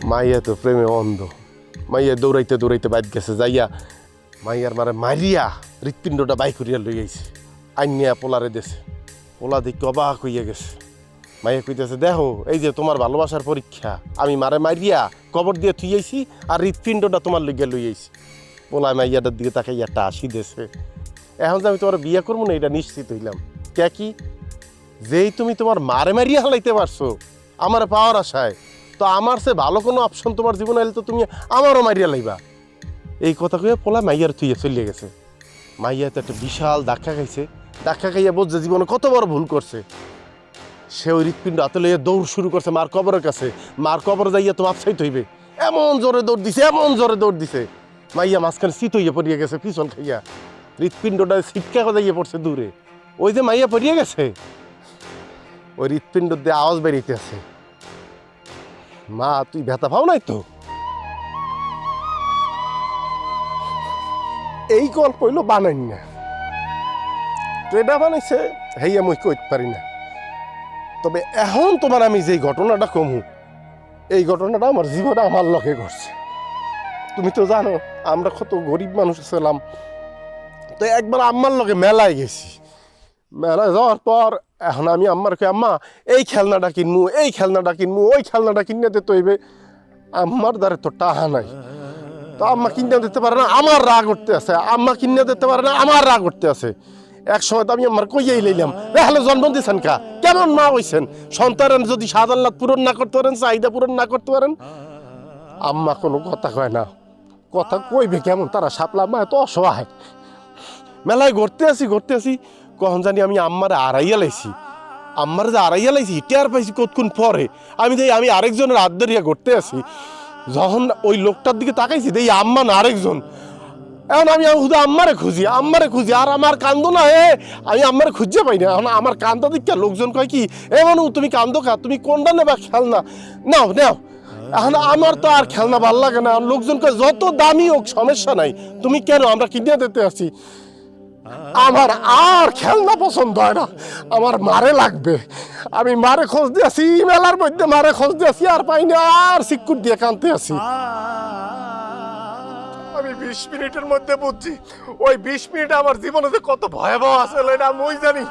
মাইয়া তো প্রেমে অন্ধ। মাইয়া দৌড়াইতে দৌড়াইতে বাইর গেছে, যাইয়া মাইয়ার মারে মারিয়া হৃৎপিণ্ডটা বাই করিয়া লই আইছে, আইনিয়া পোলারে দেছে। পোলা দেখে অবাক হইয়া গেছে। মাইয়া কইতেছে, দেখো এই যে তোমার ভালোবাসার পরীক্ষা, আমি মারে মারিয়া কবর দিয়ে থুই আইছি, আর হৃৎপিণ্ডটা তোমার লইয়া লই আইছি। পোলা মাইয়াটার দিকে তাকে একটা হাসি দেছে। এখন যে আমি তোমার বিয়ে করবো না এটা নিশ্চিত হইলাম। কে কি, যেই তুমি তোমার মারে মারিয়া হালাইতে পারছো আমার পাওয়ার আশায়, তো আমার সে ভালো কোনো অপশন তোমার জীবনে এলে তো তুমি আমারও মারিয়া লাইবা। এই কথা কইয়া পোলা মাইয়ার থুইয়া চলিয়ে গেছে। মাইয়া তো একটা বিশাল ধাক্কা খাইছে। ধাক্কা খাইয়া বুঝছে জীবনে কত বড় ভুল করছে। সে ওই হৃৎপিণ্ড হাতে লইয়া দৌড় শুরু করছে মার কবরের কাছে। মার কবর যাইয়া তো আপসাইট হইবে, এমন জোরে দৌড় দিছে, এমন জোরে দৌড় দিছে, মাইয়া মাঝখানে শীত হইয়া পড়িয়া গেছে পিছল খাইয়া। হৃৎপিণ্ডটা ছিটকা যাইয়া পড়ছে দূরে। ওই যে মাইয়া পড়িয়া গেছে, ওই হৃৎপিণ্ড দিয়ে আওয়াজ বেরিয়েতে আছে, মা তুই ব্যথা পাও নাই তো? এই গল্প হইলো বানাই না, তো এটা বানাইছে হেইয়া মুই কইতে পারি না। তবে এখন তোমার আমি যে ঘটনাটা কমু, এই ঘটনাটা আমার জীবনে আমার লগে ঘটছে। তুমি তো জানো আমরা কত গরিব মানুষ ছিলাম। তো একবার আম্মার লগে মেলায় গেছি। মেলায় যাওয়ার পর এখন আমি আম্মার কই, আম্মা এই খেলনাটা কিনবো, এই খেলনাটা কিনবো, ওই খেলনাটা কিনে দিতে হইবে। আম্মার দ্বারে তো টাকা নাই। তো আম্মা কিনে দিতে পারে না, আমার রাগ উঠতে আছে। আম্মা কিনে দিতে পারে না, আমার রাগ উঠতে আছে। এক সময় তো আমি আমার কইয়াই লইলাম, হ্যালো জন্ম দিয়েছেন কা, কেমন মা হইছেন? সন্তান যদি সাদাল্লাত পূরণ না করতে পারেন, চাহিদা পূরণ না করতে পারেন, আম্মা কোনো কথা কয় না। কথা কইবে কেমন? তারা শাপলা মা এত অসহায়। মেলায় ঘুরতে আসি কখন জানি আমি আম্মারে আড়াইয়া লাইছি। আম্মারে যে আড়াইয়া লাইছি টের পাইছি কতক্ষণ পরে। আমি আরেকজনের হাত ধরিয়া ঘুরতে আসি, যখন ওই লোকটার দিকে তাকাইছি দেখি আম্মা না আরেকজন। এখন আমি শুধু আম্মারে খুঁজি আর আমার কান্দো না আমি আম্মারে খুঁজে পাই না। এখন আমার কান্দা দিকটা লোকজন কয় কি, মানু তুমি কান্দো কা, তুমি কোনটা নেবা খেলনা নাও। এখন আমার তো আর খেলনা ভাল লাগে না। লোকজন কয় যত দামি হোক সমস্যা নাই, তুমি কেন, আমরা কিনে দিতে আসি। আমার আর খেলনা পছন্দ হয় না, আমার মারে লাগবে। আমি মারে খোঁজ দিয়েছি, মেলার মধ্যে মারে খোঁজ দিয়েছি, আর পাই না, আর সিকুট দিয়ে কানতে আছি। আমি 20 মিনিটের মধ্যে বুঝছি ওই 20 মিনিট আমার জীবনে যে কত ভয়াবহ আসলে না মই জানি।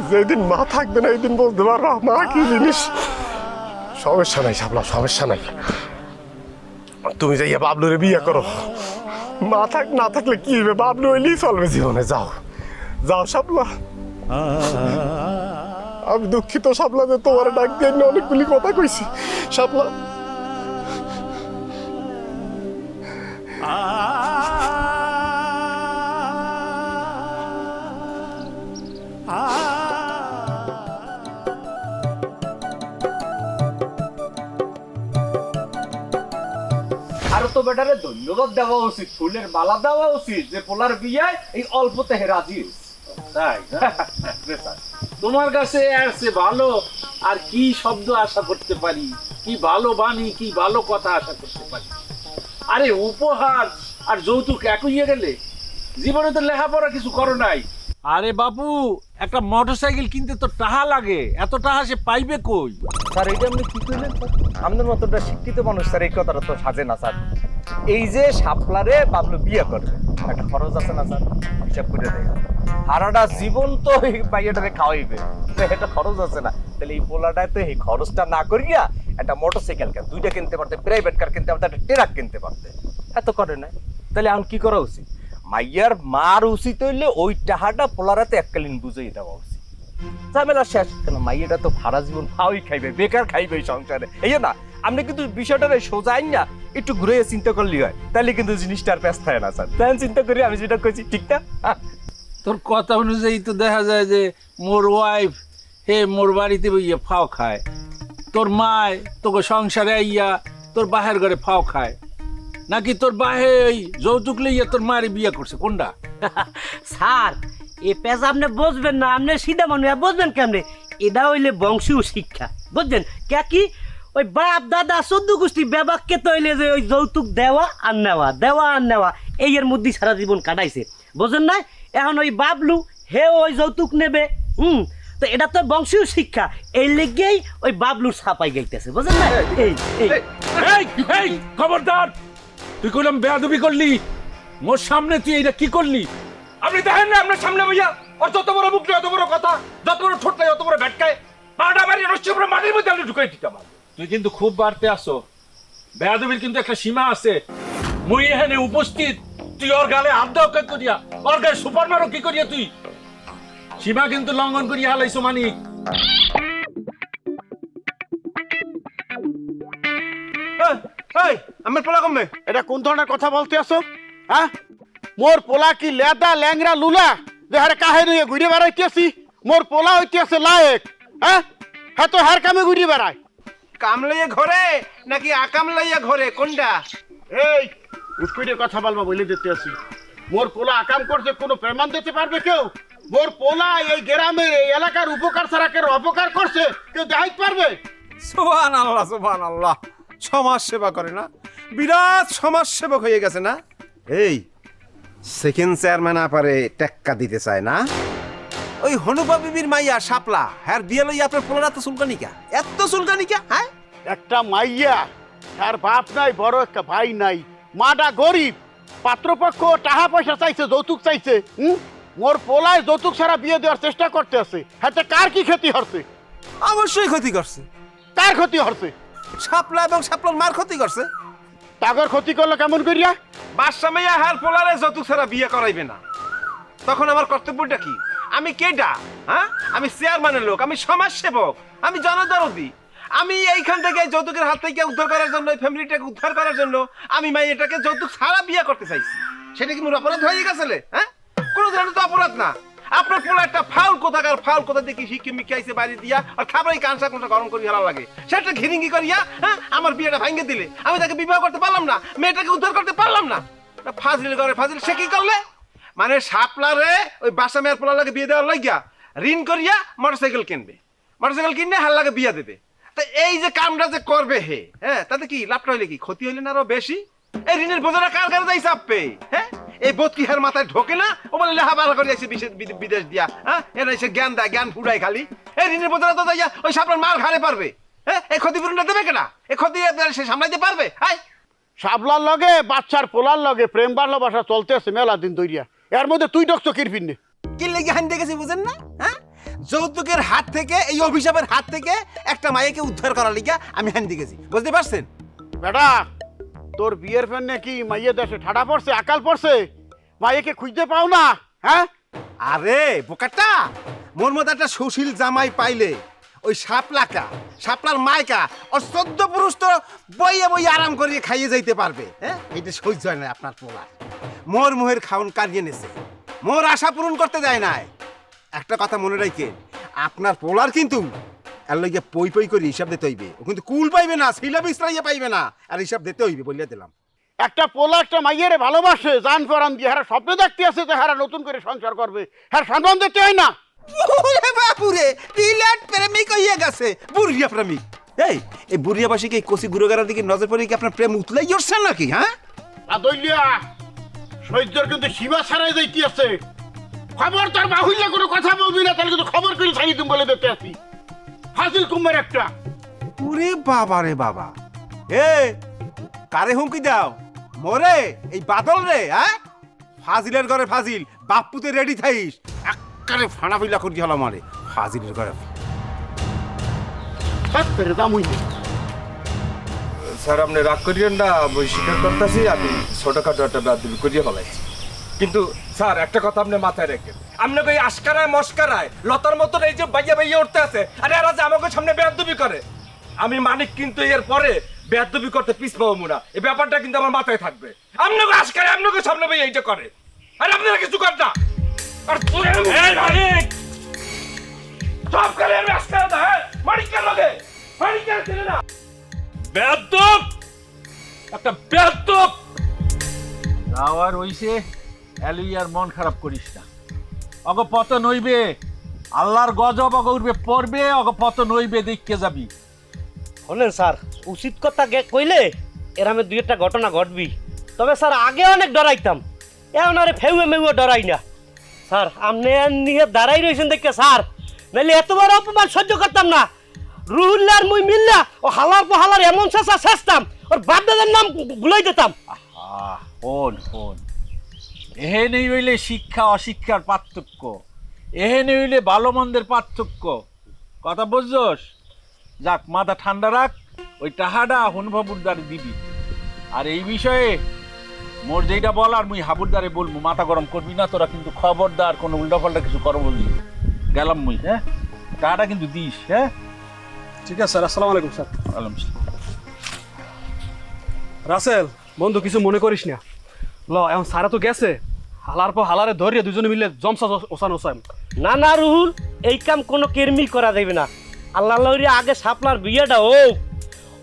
যেদিন মা থাকবে না এই দিন বুঝতে পারবো মা কি জিনিস। সমস্যা নাই শাপলা, সমস্যা নাই, তুমি যাইয়া বাবলুরে বিয়ে করো। মা না থাকলে কি হবে, বাবলু হইলেই চলবে জীবনে। যাও শাপলা। আমি দুঃখিত শাপলা যে তোমার ডাক দিয়ে অনেকগুলি কথা কইছি শাপলা। আরো তো বেটারে ধন্যবাদ দেওয়া উচিত, ফুলের মালা দেওয়া উচিত যে পোলার বিয়ায় এই অল্পতে রাজি হয়েছে। তাই তোমার কাছে আসছে ভালো আর কি শব্দ আশা করতে পারি, কি ভালো বাণী, কি ভালো কথা আশা করতে পারি? আরে উপহার আর যৌতুক একই গেলে জীবনে তো লেখাপড়া কিছু করো নাই। আরে বাবু, একটা মোটরসাইকেল কিনতে তো টাকা লাগে, এত টাকা সে পাইবে কই? স্যার এটা আপনি কি করলেন? আপনার মতোটা শিক্ষিত মানুষ স্যার এই কথাটা তো সাজে না স্যার। এই যে শাপলারে বাবলু বিয়ে করবে, একটা খরচ আছে না স্যার? হিসাব করে দেয় সারাটা জীবন তো এই বাইয়াটারে খাওয়াইবে, একটা খরচ আছে না? তাহলে এই পোলাটায় তো এই খরচটা না করিয়া একটা মোটরসাইকেল দুইটা কিনতে পারতে, প্রাইভেট কার কিনতে পারতে, একটা ট্রাক কিনতে পারতে, এত করে নাই। তাহলে এখন কি করা উচিত? মাইয়ার মার উচিত হইলে ওই টাকাটা পোলারাতে এককালীন বুঝেই দেওয়া উচিত। ঝামেলা শেষ। কেন মাইয়াটা তো ভাড়া জীবন খাওয়াই খাইবে, বেকার খাইবে এই সংসারে। এই না আপনি কিন্তু বিষয়টা সোজাই না, একটু ঘুরে চিন্তা করলে হয়, তাহলে কিন্তু জিনিসটার ব্যস্ত হয় না স্যার। তাই চিন্তা করি আমি যেটা কইছি ঠিক না? তোর কথা অনুযায়ী তো দেখা যায় যে মোর ওয়াইফ মোর বাড়িতে বইয়া ফাও খায়, তোর মায় তোকে সংসারে আইয়া তোর বাহের ঘরে ফাও খায়, নাকি তোর বাহে ওই যৌতুক লইয়া তোর মারে বিয়ে করছে? কোনটা? স্যার এ পেজ আপনি বুঝবেন না, আপনি সিধা মানুষ বুঝবেন কেমনে? এটা হইলে বংশীয় শিক্ষা, বুঝছেন কে? কি ওই বাপ দাদা 14 গোষ্ঠী ব্যাপারকে তো হইলে যে ওই যৌতুক দেওয়া আর নেওয়া এই এর মধ্যেই সারা জীবন কাটাইছে, বুঝেন না? এখন ওই বাবলু ওই যৌতুক নেবে, তো এটা তো বংশীয় শিক্ষা, এই লেগেই ওই বাবলুর ছাপাই গাইতেছে, বুঝেন না? এই খবরদার, তুই কইলাম বেয়াদবি করলি মোর সামনে, তুই এইটা কি করলি? আপনি দেখেন না আপনার সামনে ভাইয়া ওর যত বড় মুখ, যত বড় কথা, যত বড় ঠোঁট, যত বড় ভেটকায়, পাড়া বাড়ি রশ্মি উপরে মাটির মধ্যে আমি ঢুকাই দিতাম। তুই কিন্তু খুব বাড়তে আসো, বেয়াদবির কিন্তু একটা সীমা আছে। মুই এখানে উপস্থিত, তুই ওর গালে হাত দাও কে করিয়া, ওর গায়ে সুপার মারো কি করিয়া? তুই সীমা কিন্তু লঙ্ঘন করিয়া হালাইছো মানিক। আমার পোলা কমবে, এটা কোন ধরনের কথা বলতে আসো? হ্যাঁ, মোর পোলা কি লেদা ল্যাংরা লুলা দেহারে কাহে নিয়ে ঘুরে বেড়াইতেছি? মোর পোলা হইতেছে লায়েক। হ্যাঁ হ্যাঁ, তো হার কামে ঘুরে বেড়ায়। কাম লইয়া ঘরে নাকি আকাম লইয়া ঘরে, কোনটা? এই উস্কুইটের কথা বলবো বলে দিতে আসি। মোর পোলা আকাম করছে কোনো প্রমাণ দিতে পারবে কেউ? মোর পোলা এই গ্রামের এই এলাকার উপকার ছাড়া কেউ অপকার করছে কেউ দেখাইতে পারবে? সুবহানাল্লাহ, সুবহানাল্লাহ। সমাজ সেবা করে না, বিরাট সমাজ সেবক হয়ে গেছে না? এই সেকেন্ড চেয়ারম্যান আপারে টেক্কা দিতে চায় না? ওই হনুপা বিবির মাইয়া শাপলা, হ্যাঁ বিয়ে লইয়া আপনার পোলার এত চুলকানিকা, এত চুলকানিকা? হ্যাঁ, একটা মাইয়া, তার বাপ নাই, বড় একটা ভাই নাই, মাটা গরিব, পাত্রপক্ষ টাকা পয়সা চাইছে, যৌতুক চাইছে। মোর পোলায় যৌতুক ছাড়া বিয়ে দেওয়ার চেষ্টা করতে আছে। হ্যাঁ, কার কি ক্ষতি হচ্ছে? অবশ্যই ক্ষতি করছে। কার ক্ষতি হচ্ছে? শাপলা এবং শাপলার মার ক্ষতি করছে। টাকার ক্ষতি করলো কেমন করিয়া? বাদশা মাইয়া হার পোলারে যৌতুক ছাড়া বিয়ে করাইবে না। তখন আমার কর্তব্যটা কি? আমি কেডা? হ্যাঁ, আমি চেয়ারম্যানের লোক, আমি সমাজ সেবক, আমি জনদরদি। আমি এইখান থেকে যৌতুকের হাত থেকে উদ্ধার করার জন্য, ফ্যামিলিটাকে উদ্ধার করার জন্য আমি মাইয়াটাকে যৌতুক ছাড়া বিয়ে করতে চাইছি। সেটা কি মোর অপরাধ হয়ে গেছে? হ্যাঁ, কোনো ধরনের তো অপরাধ না। আপনার পোলা একটা ফাউল কোথাকার ফাউল কোথা দেখি শিখে মিখে আইসে বাড়ি দিয়া আর খাবারই কাঁচা কোনটা গরম করি হারা লাগে, সেটা ঘিরিঙ্গি করিয়া হ্যাঁ আমার বিয়েটা ভাঙে দিলে। আমি তাকে বিবাহ করতে পারলাম না, মেয়েটাকে উদ্ধার করতে পারলাম না। ফাজিল করে ফাজিল সে কি করলে? মানে শাপলারে ওই বাসা মেয়ের পোলার লাগে বিয়ে দেওয়ার লাগিয়া ঋণ করিয়া মোটরসাইকেল কিনবে, মোটরসাইকেল কিনে হার লাগে বিয়ে দেবে। তা এই যে কামটা যে করবে হে, হ্যাঁ, তাতে কি লাভটা হইলে কি ক্ষতি হইলে না আরো বেশি? এই ঋণের বোঝাটা কার কার যাই চাপবে? হ্যাঁ, এই বোধ কি হার মাথায় ঢোকে না? ও বলে লেহা বাড়া করে আসে বিদেশ দিয়া, হ্যাঁ, এরা এসে জ্ঞান দেয়, জ্ঞান ফুটায় খালি। এই ঋণের বোঝাটা তো যাইয়া ওই শাপলার মার ঘাড়ে পারবে। হ্যাঁ, এই ক্ষতিপূরণটা দেবে কেনা? এই ক্ষতি সে সামলাইতে পারবে? হাই, শাপলার লগে বাচ্চার পোলার লগে প্রেম ভালোবাসা চলতে আছে মেলা দিন ধরিয়া, এর মধ্যে তুই ডকছো কিরপিনে কি লেগে হান দেখেছি বুঝেন না? হ্যাঁ, যৌতুকের হাত থেকে, এই অভিশাপের হাত থেকে একটা মাইয়াকে উদ্ধার করার লিগা আমি হান দেখেছি, বুঝতে পারছেন? বেটা তোর বিয়ের ফেনে কি মাইয়ে দেশে ঠাডা পড়ছে, আকাল পড়ছে? মাইয়াকে খুঁজতে পাও না? হ্যাঁ, আরে বোকাটা, মোর মতো একটা সুশীল জামাই পাইলে ওই শাপলার মাইকা ওর 14 পুরুষ তো বইয়ে বইয়ে আরাম করিয়ে খাইয়ে যাইতে পারবে। হ্যাঁ, এটা সহ্য হয় না আপনার পোলা। মোর মুহের খাওন কারিয়ে নেছে, মোর আশা পূরণ করতে দেয় নাই। একটা কথা মনে রাখেন, আপনার পোলার কিন্তু এর লইয়া পই পই করে হিসাব দিতে হইবে। ও কিন্তু কুল পাইবে না, শিলা বিশ্রাইয়া পাইবে না, আর হিসাব দিতে হইবে বলিয়া দিলাম। একটা পোলা একটা মাইয়েরে ভালোবাসে জান ফরান দিয়ে, হারা স্বপ্ন দেখতে আছে যে হারা নতুন করে সংসার করবে, হ্যাঁ সম্মান দিতে হয় না? ওরে বাপুরে, বিরাট প্রেমিক হইয়া গেছে, বুড়িয়া প্রেমিক। এই বুড়িয়াবাসীকে এই কচি গুরুগারার দিকে নজর পড়ে কি আপনার প্রেম উতলাই উঠছে নাকি? হ্যাঁ, আদইলিয়া সহ্যর কিন্তু সীমা ছাড়াই যাইতে আছে। খবর তোর বাহুল্য কোনো কথা বলবি না, তাহলে কিন্তু খবর করে ছাড়ি তুমি বলে দিতে আসি। ফাজিল কুম্বার একটা। ওরে বাবা রে বাবা, এ কারে হুমকি দাও? মোরে, এই বাদল রে? হ্যাঁ, ফাজিলের ঘরে ফাজিল, বাপুতে রেডি থাইস। এক্কারে ফানা ফিলা করি হলো মারে ফাজিলের ঘরে। স্যার আপনি রাগ করিয়েন না, বই স্বীকার করতেছি আমি ছোটখাটো একটা বেয়াদবি করিয়ে ফেলাইছি। কিন্তু স্যার একটা কথা আপনি মাথায় রাখেন, আপনাকে এই আশকারায় মস্কারায় লতার মতন এই যে বাইয়া বাইয়া উঠতে আছে, আরে এরা যে আমাকে সামনে বেয়াদবি করে, আমি মানিক কিন্তু এর পরে বেয়াদবি করতে পিছ পাবো না। এই ব্যাপারটা কিন্তু আমার মাথায় থাকবে। আপনাকে আশকারায় আপনাকে সামনে বাইয়া এইটা করে, আরে আপনারা কিছু করেন না। আর তুই মানিক সব করে আমি আশকারা দা, হ্যাঁ, মানিকের লগে মানিকের ছেলে না বেয়াদব, একটা বেয়াদব। যাওয়ার হইছে, এলুইয়ার মন খারাপ করিস না। অগ পতন হইবে, আল্লাহর গজব অগ উঠবে পড়বে, অগ পতন হইবে, দেখতে যাবি। শোনেন স্যার, উচিত কথা কইলে এরামে দুই একটা ঘটনা ঘটবি। তবে স্যার আগে অনেক ডরাইতাম, এখন আরে ফেউয়ে মেউয়ে ডরাই না। স্যার আপনি নিয়ে দাঁড়াই রয়েছেন দেখে স্যার, নাহলে এত বড় অপমান সহ্য করতাম না। রুহুল্লার মুই মিল্লা ও হালার পোহালার এমন চেষ্টা চেষ্টাম, ওর বাপ দাদার নাম গুলাই দিতাম। ফোন ফোন এহেনে হইলে শিক্ষা অশিক্ষার পার্থক্য, এহেনে হইলে ভালো মন্দের পার্থক্য, কথা বুঝছস? যাক, মাথা ঠান্ডা রাখ, ওই টাহাডা হনুবাবুর দ্বারে দিবি। আর এই বিষয়ে মোর যেইটা বলার মুই হাবুর দ্বারে বলবো, মাথা গরম করবি না তোরা, কিন্তু খবরদার কোনো উল্টাপাল্টা কিছু করো বলবি। গেলাম মুই, হ্যাঁ, টাহাটা কিন্তু দিস। হ্যাঁ, ঠিক আছে স্যার, আসসালামু আলাইকুম স্যার। রাসেল বন্ধু কিছু মনে করিস না, ল এখন সারা তো গেছে, হালার পর হালারে ধরিয়ে দুজনে মিলে জমসা ওসান ওসান। না না রুহুল, এই কাম কোনো কেরমিল করা যাবে না। আল্লাহ আগে সাপলার বিয়েটা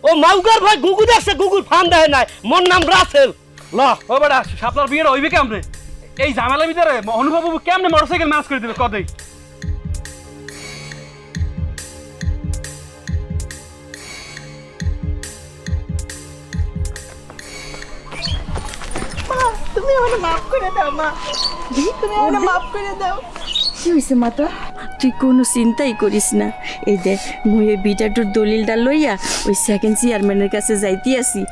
ও মাউগার ভাই গুগু দেখছে, গুগুর ফান দেয় নাই, মোর নাম রাসেল। ল ও বেটা, সাপলার বিয়েটা হইবে কেমনে? এই ঝামেলার ভিতরে অনুভব কেমনে মোটরসাইকেল ম্যাচ করে দিবে কতই। তুমি আমাকে মাফ করে দাও মা, তুমি আমাকে মাফ করে দাও। কি হয়েছে মা তোর? তুই কোনো চিন্তাই করিস না। এই দেখ মুই এই বিটাটুর দলিলটা লইয়া ওই সেকেন্ড চেয়ারম্যানের কাছে যাইতে আসি।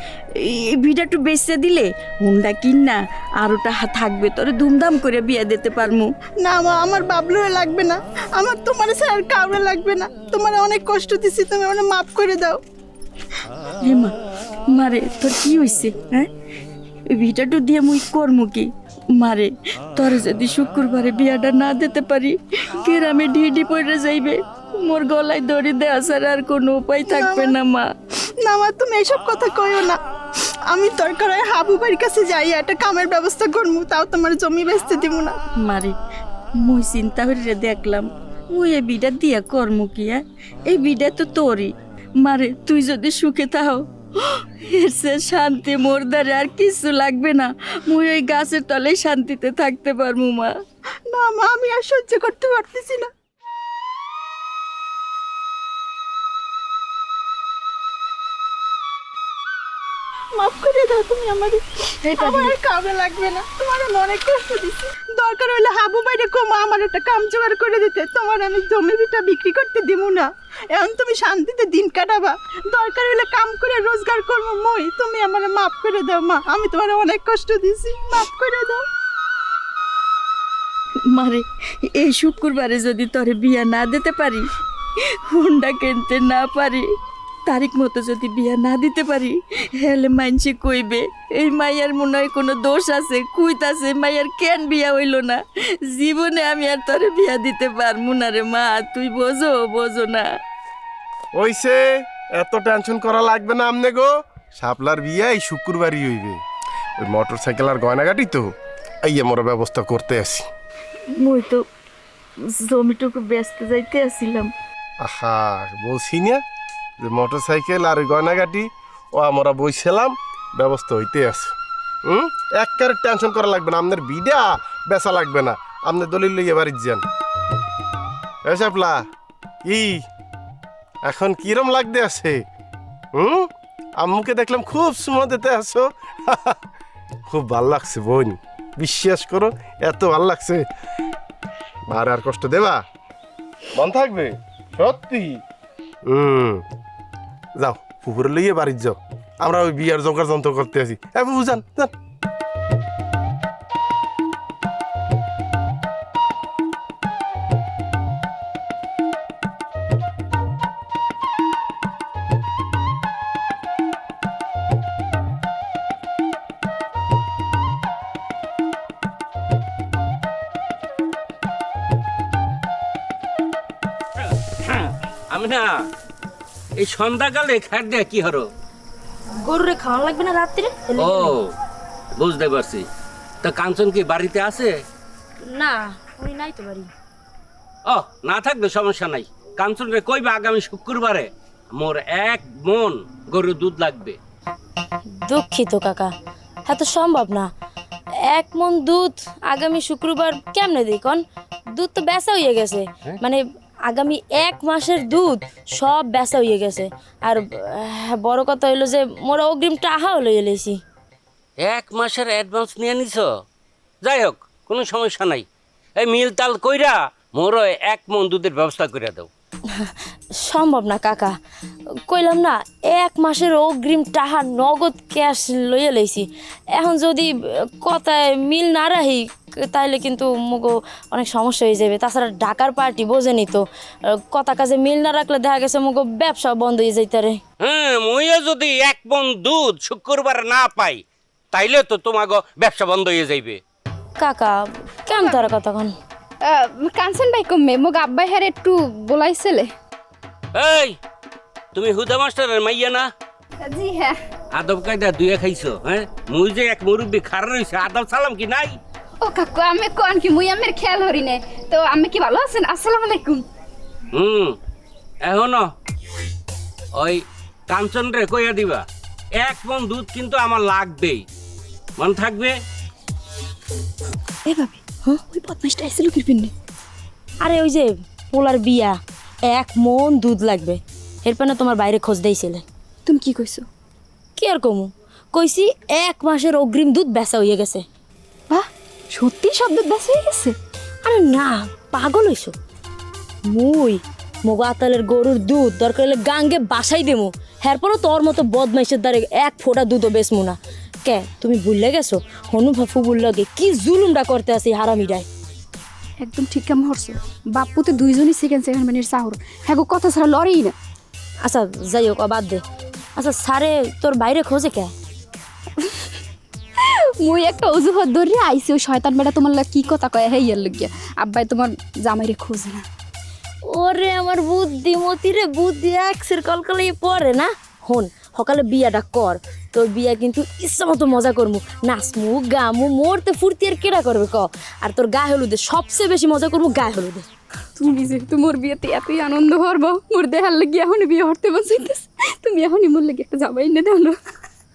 এই বিটাটু বেচতে দিলে হুন্ডা কিন না আর ওটা থাকবে, তোরে ধুমধাম করে বিয়ে দিতে পারমু। না মা, আমার বাবলুরে লাগবে না, আমার তোমার ছাড়া আর কাউরে লাগবে না। তোমার অনেক কষ্ট দিছি, তুমি আমাকে মাফ করে দাও। হে মা, মারে তোর কি হইছে? হ্যাঁ, বিটাটু দিয়ে মুই করমু কি? মারে তোরে যদি শুক্রবারে বিয়াটা না দিতে পারি, কেরামে ঢিডি পড়ে যাইবে, মোর গলায় দড়ি দেওয়া ছাড়া আর কোনো উপায় থাকবে না মা। না মা, তুমি এইসব কথা কইও না। আমি দরকার হয় হাবু বাড়ির কাছে যাই, একটা কামের ব্যবস্থা করবো, তাও তোমার জমি বেচতে দিব না। মারে মুই চিন্তা করে দেখলাম মুই এই বিটা দিয়া করমু কি? এই বিটা তো তোরই। মারে তুই যদি সুখে থাও, এর সে শান্তি মোর দ্বারে আর কিছু লাগবে না। মুই ওই গাছের তলে শান্তিতে থাকতে পারবো মা। না মা, আমি আর সহ্য করতে পারতেছি না। মাফ করে দাও তুমি আমারে, আমার আর কামে লাগবে না। তোমার আমি অনেক কষ্ট দিচ্ছি। দরকার হলে হাবু বাইরে কমা আমার একটা কাম জোগাড় করে দিতে, তোমার আমি জমি বিটা বিক্রি করতে দিব না। এখন তুমি শান্তিতে দিন কাটাবা, দরকার হলে কাম করে রোজগার করবো মই। তুমি আমার মাফ করে দাও মা, আমি তোমার অনেক কষ্ট দিছি, মাফ করে দাও। মারে এই শুক্রবারে যদি তোরে বিয়া না দিতে পারি, হুন্ডা কিনতে না পারি, তারিখ মতো যদি বিয়া না দিতে পারি, হেলে মাইনসে কইবে এই মাইয়ার মনে হয় কোনো দোষ আছে, কুইতাছে মাইয়ার কেন বিয়া হইল না। জীবনে আমি আর তোরে বিয়া দিতে পারবো না রে মা, তুই বোঝো না। ওইসে এত টেনশন করা লাগবে না আমনে গো, শাপলার বিয়া এই শুক্রবারই হইবে। ওই মোটর সাইকেল আর গয়নাগাটি তো এই আমরা ব্যবস্থা করতে আসি। মুই তো জমিটুকু ব্যস্ত যাইতে আসিলাম। আহা, বলছি না যে মোটর সাইকেল আর গয়নাগাটি ও আমরা বইছিলাম, ব্যবস্থা হইতে আছে। একবারে টেনশন করা লাগবে না, আপনার বিডা বেচা লাগবে না, আপনি দলিল লইয়া বাড়ির যান। শাপলা কি এখন কিরম লাগতে আছে? আম্মুকে দেখলাম খুব সুমা দিতে আসো। খুব ভাল লাগছে বোন, বিশ্বাস করো এত ভাল লাগছে। আর কষ্ট দেবা মন থাকবে সত্যি। যাও পুকুরে লইয়ে বাড়ির যাও, আমরা ওই বিয়ার জোগাড় যন্ত্র করতে আছি। বুঝান যান। আমি না এই সন্ধ্যাকালে খাট দেয়া কি হরো? গরুরে খাওয়া লাগবে না রাত্রে? ও বুঝতে পারছি। তা কাঞ্চন কি বাড়িতে আছে? না, উনি নাই তো বাড়ি। ও না থাকবে সমস্যা নাই। কাঞ্চন রে কইবা আগামী শুক্রবারে মোর 1 মন গরুর দুধ লাগবে। দুঃখিত কাকা, হ্যাঁ তো সম্ভব না। 1 মন দুধ আগামী শুক্রবার কেমনে দিই কন? দুধ তো বেচা হয়ে গেছে, মানে আগামী 1 মাসের দুধ সব বেচা হয়ে গেছে। আর বড় কথা হইলো যে মোরা অগ্রিম টাকাও লইয়ে লইছি। 1 মাসের অ্যাডভান্স নিয়ে নিছ? যাই হোক, কোনো সমস্যা নাই। এই মিল তাল কইরা মোরও 1 মন দুধের ব্যবস্থা করে দাও। সম্ভব না কাকা, কইলাম না 1 মাসের অগ্রিম টাকা নগদ ক্যাশ লইয়া লইছি। এখন যদি কথায় মিল না রাখি তাহলে কিন্তু মুগো অনেক সমস্যা হয়ে যাবে। তাছাড়া ঢাকার পার্টি বোঝেনি তো, কথা কাজে মিল না রাখলে দেখা গেছে মুগো ব্যবসা বন্ধ হয়ে যাইতে রে। মুইও যদি 1 মন দুধ শুক্রবার না পাই তাইলে তো তোমাগো ব্যবসা বন্ধ হয়ে যাইবে। কাকা কেমন তার কথা কন? কাঞ্চন ভাই কমবে মোক আব্বাই হারে একটু বলাইছিলে। এই তুমি হুদা মাস্টারের মাইয়া না? জি হ্যাঁ। আদব কায়দা দুইয়া খাইছো? হ্যাঁ, মুই যে এক মুরব্বী খারাপ রইছে, আদব সালাম কি নাই? ও কাকু আমি কোন কি মুই আমের খেয়াল হরি নে তো। আমি কি ভালো আছেন? আসসালামু আলাইকুম। এখনো ওই কাঞ্চন রে কইয়া দিবা 1 মন দুধ কিন্তু আমার লাগবেই, মন থাকবে? এ ভাবি, হ্যাঁ ওই বদমাইশটা আইছিল কি পিন্নে? আরে ওই যে পোলার বিয়া, 1 মন দুধ লাগবে। এরপর না তোমার বাইরে খোঁজ দিয়েছিলে। তুমি কি কইছো? কি আর কমু, কইছি 1 মাসের অগ্রিম দুধ বেচা হয়ে গেছে। বাহ, সত্যি সব দুধ বেচা হয়ে গেছে? আরে না, পাগল হইছো? মুই মগো আতালের গরুর দুধ দরকার হলে গাঙ্গে বাসাই দেমু, এরপরও তোর মতো বদমাইশের দ্বারে 1 ফোঁটা দুধও বেচমু না। কে তুমি ভুলে গেছো হনু ভাফু বললগে কি জুলুমটা করতে আছে হারামিরাই? একদম ঠিক কাম হরছো। বাপ্পুতে দুইজনই সেকেন্ড চেয়ারম্যানের চাহর, হ্যাঁ কথা ছাড়া লড়েই না। আচ্ছা যাই হোক, বাদ দে। আচ্ছা স্যারে তোর বাইরে খোঁজে কে? মুই একটা অজুহাত ধরে আইছি, ওই শয়তান বেটা তোমার লাগে কি কথা কয় হে ইয়ার লাগিয়া আব্বাই তোমার জামাইরে খোঁজে না। ওরে আমার বুদ্ধিমতি রে, বুদ্ধি একসের কলকলাই পড়ে না। হন সকালে বিয়াটা কর, তোর বিয়া কিন্তু ইচ্ছা মতো মজা করমু, নাচমু গামু, মরতে ফুর্তি আর কেডা করবে ক। আর তোর গায়ে হলুদে সবচেয়ে বেশি মজা করমু গায়ে হলুদে। তুমি যেহেতু মোর বিয়েতে এতই আনন্দ হরবা, মোর দেহার লাগিয়ে এখনই বিয়ে হরতে বসাইতেছে, তুমি এখনই মোর লাগে একটা জামাই এনে দাও না।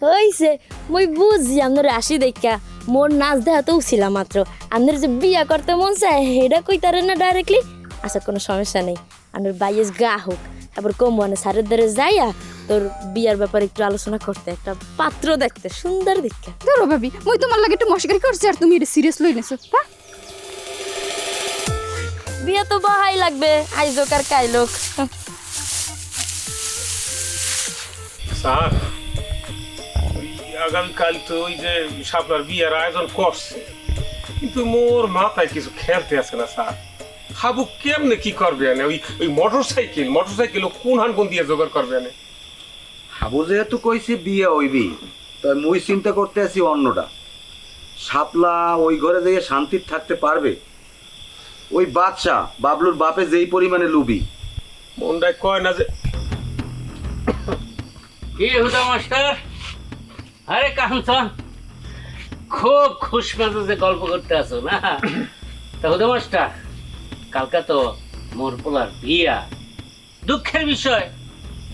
হইছে মই বুঝি আপনার আসি দেখা মোর নাচ দেখাতেও ছিলাম মাত্র, আপনার যে বিয়া করতে মন চায় হেডা কইতারেন না ডাইরেক্টলি। আচ্ছা কোনো সমস্যা নেই, আপনার বাইয়েস গা হোক, তারপর কমনে সারের দ্বারে যাইয়া তোর বিয়ার ব্যাপারে একটু আলোচনা করতে, একটা পাত্র দেখতে সুন্দর দেখতে। ধরো ভাবি, মই তোমার লাগে একটু মশকারি করছি আর তুমি এটা সিরিয়াস লই নেছো। হ্যাঁ বিয়া তো বাহাই লাগবে, আইজোক আর কাইলোক। স্যার ওই আগামীকাল তো ওই যে শাপলার বিয়ের আয়োজন করছে, কিন্তু মোর মাথায় কিছু খেলতে আছে না স্যার। হাবু কেমনে কি করবে আনে? ওই মোটরসাইকেল কোন হান কোন দিয়ে জোগাড় করবে আনে? হাবু যেহেতু কইছি বিয়ে হইবি, তাই মুই চিন্তা করতে আছি অন্যটা। শাপলা ওই ঘরে যেয়ে শান্তির থাকতে পারবে? ওই বাদশা বাবলুর বাপে যেই পরিমাণে লুবি, মনটাই কয় না যে। কি হুদা মাস্টার, আরে কাঞ্চন, খুব খুশ মেজাজে গল্প করতে আসো না? তা হুদা মাস্টার, কালকে তো মোর পোলার বিয়া, দুঃখের বিষয়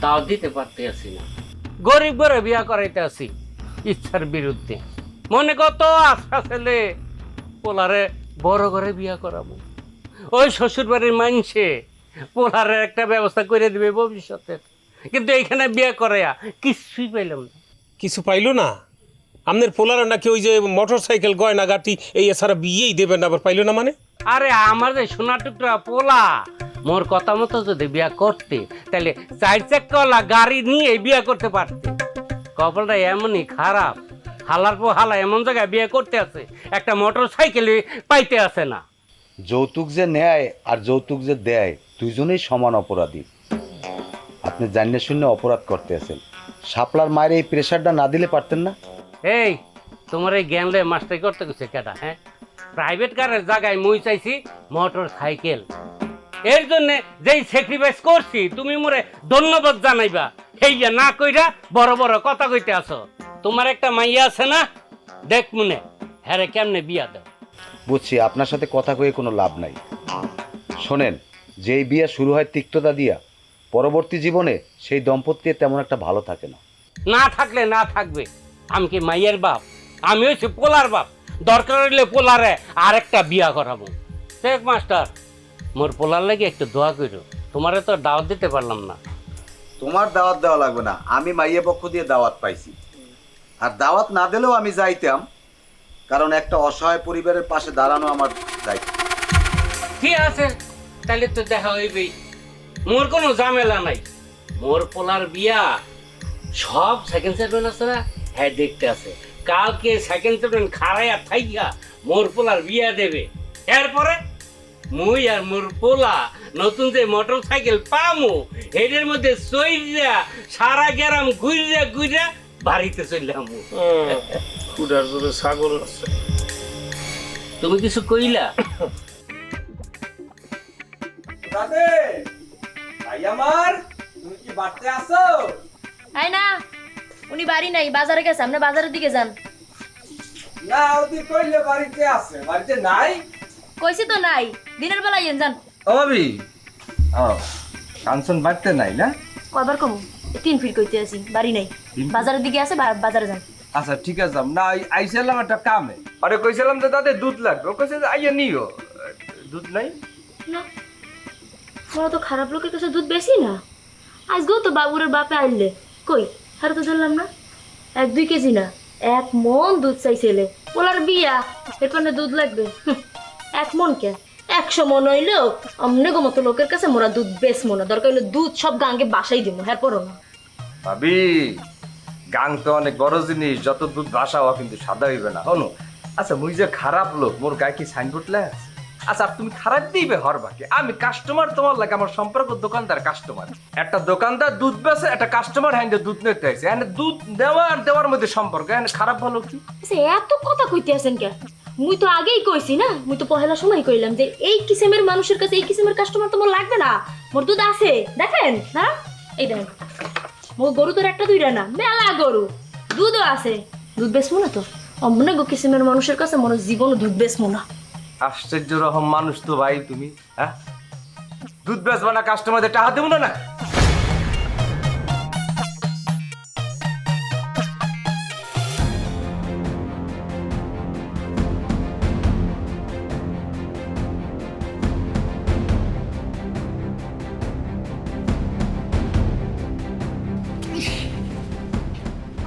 তাও দিতে পারতে আসি না। গরিব ঘরে বিয়া করাইতে আসি ইচ্ছার বিরুদ্ধে। মনে কত আশা ছেলে, পোলারে বড় ঘরে বিয়া করাবো, ওই শ্বশুর বাড়ির মানুষে পোলারে একটা ব্যবস্থা করে দিবে ভবিষ্যতের, কিন্তু এইখানে বিয়ে করাইয়া কিছুই পাইলাম না। কিছু পাইলো না? আপনার পোলারা নাকি ওই যে মোটরসাইকেল গয়না গাটি এই এছাড়া বিয়েই দেবেন, আবার পাইলো না মানে? আরে আমার যে সোনা টুকরা পোলা, মোর কথা মতো যদি বিয়া করতে তাহলে 4 চাকাওয়ালা গাড়ি নিয়ে বিয়ে করতে পারতে। কপালটা এমনই খারাপ, হালার পর হালা এমন জায়গায় বিয়ে করতে আছে, একটা মোটরসাইকেল পাইতে আছে না। যৌতুক যে নেয় আর যৌতুক যে দেয় দুইজনেই সমান অপরাধী। আপনি জানিয়ে শুনে অপরাধ করতে আছেন। শাপলার মায়ের এই প্রেশারটা না দিলে পারতেন না? এই তোমার এই জ্ঞানলে মাস্টারি করতে গেছে কেটা? হ্যাঁ, প্রাইভেট কারের জায়গায় মুই চাইছি মোটর সাইকেল। এর জন্য যেই স্যাক্রিফাইস করছি তুমি মোরে ধন্যবাদ জানাইবা। হেইয়া না কইরা বড় বড় কথা কইতে আসো। তোমার একটা মাইয়া আছে না, দেখ মনে হ্যাঁ কেমনে বিয়া দাও। বুঝছি, আপনার সাথে কথা কয়ে কোনো লাভ নাই। শোনেন, যেই বিয়ে শুরু হয় তিক্ততা দিয়া, পরবর্তী জীবনে সেই দম্পতি তেমন একটা ভালো থাকে না। না থাকলে না থাকবে, আমি কি মাইয়ের বাপ? আমি হচ্ছে পোলার বাপ। দরকার হইলে পোলারে আর একটা বিয়া করাবো। শেখ মাস্টার, মোর পোলার লাগে একটু দোয়া করো। তোমারে তো দাওয়াত দিতে পারলাম না। তোমার দাওয়াত দেওয়া লাগবে না, আমি মাইয়ে পক্ষ দিয়ে দাওয়াত পাইছি। আর দাওয়াত না দিলেও আমি যাইতাম, কারণ একটা অসহায় পরিবারের পাশে দাঁড়ানো আমার দায়িত্ব। ঠিক আছে, তাহলে তো দেখা হইবেই। মোর কোনো ঝামেলা নাই। মোর পোলার বিয়া সব সেকেন্ড সেটমেন্ট আছে না, হ্যাঁ দেখতে আছে। কালকে সেকেন্ড সেটমেন্ট খাড়াইয়া থাইয়া মোর পোলার বিয়া দেবে। এরপরে মুই আর মোর পোলা নতুন যে মোটর সাইকেল পামু, এদের মধ্যে চইরা সারা গ্রাম ঘুরিয়া ঘুরিয়া বাড়িতে চললাম। কুড়ার জোরে ছাগল আছে। তুমি কিছু কইলা? দাদে ভাই আমার, তুমি কি বাড়তে আসো? আই না, উনি বাড়ি নাই, বাজারে গেছে। আপনি বাজারের দিকে যান। না ওদি কইলে বাড়িতে আছে, বাড়িতে নাই। কইছি তো নাই, দিনের বেলা ইয়েন যান। ও ভাবি, ও কাঞ্চন বাড়তে নাই না? কয়বার কমু 3 ফিট কইতে আছি, বাড়ি নাই, বাজারের দিকে আছে, বাজারে যান। আচ্ছা ঠিক আছে, না আইছিলাম একটা কামে। আরে কইছিলাম যে তাতে দুধ লাগবে, ও কইছে যে আইয়া নিও। দুধ নাই না, বড় তো খারাপ লোকের কাছে দুধ বেশি না। আজকেও তো বাবুরের বাপে আইলে, কই হারে তো জানলাম না। 1-2 কেজি না, 1 মন দুধ চাইছিলে। পোলার বিয়া, এর কারণে দুধ লাগবে। 1 মন কে 100 মন হইলেও অমনে গো মতো লোকের কাছে মোরা দুধ বেশ মনে। দরকার হইলে দুধ সব গাঙ্গে বাসাই দিব, হ্যাঁ পড়ো না ভাবি। গাং তো অনেক বড় জিনিস, যত দুধ ভাসা হওয়া কিন্তু সাদা হইবে না। হনো আচ্ছা, মুই যে খারাপ লোক, মোর গায়ে কি সাইনবোর্ড লেখা আছে? আচ্ছা তুমি খারাপ দিবে হরবাকে, আমি কাস্টমার তোমার লাগে, আমার সম্পর্ক দোকানদার কাস্টমার। একটা দোকানদার দুধ বেচে, একটা কাস্টমার হ্যাঁ দুধ নিতে আসে, হ্যাঁ দুধ দেওয়া আর দেওয়ার মধ্যে সম্পর্ক, হ্যাঁ খারাপ ভালো কি? এত কথা কইতে আছেন কে? মুই তো আগেই কইছি না, মুই তো পহেলা সময় কইলাম যে এই কিসেমের মানুষের কাছে এই কিসেমের কাস্টমার তো মোর লাগবে না। মোর দুধ আছে, দেখেন না, এই দেখেন মোর গরু তোর একটা দুইটা না, মেলা গরু, দুধও আছে। দুধ বেচবো না তো অমনে গো কিসেমের মানুষের কাছে মনে জীবনও দুধ বেচবো না। আশ্চর্য রকম মানুষ তো ভাই তুমি, হ্যাঁ দুধ বেচবা না, কাস্টমারদের টাকা দেবো না?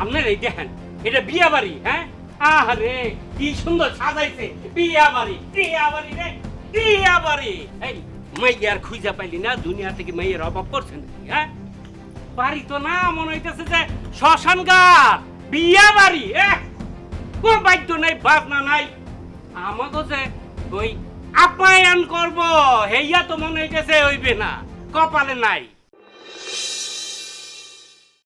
আপনার এই দেখেন, এটা বিয়া বাড়ি। হ্যাঁ আরে কি সুন্দর সাজাইছে, বিয়া বাড়ি, বিয়া বাড়ি রে, বিয়া বাড়ি। এই মাইয়ার খুঁজা পাইলি না, দুনিয়া থেকে মাইয়ের অভাব করছে নাকি? হ্যাঁ বাড়ি তো না, মনে হইতেছে যে শ্মশান ঘাট। বিয়া বাড়ি কোন বাদ্য নাই, বাজনা নাই, আমাকে যে ওই আপ্যায়ন করবো হেইয়া তো মনে হইতেছে হইবে না, কপালে নাই।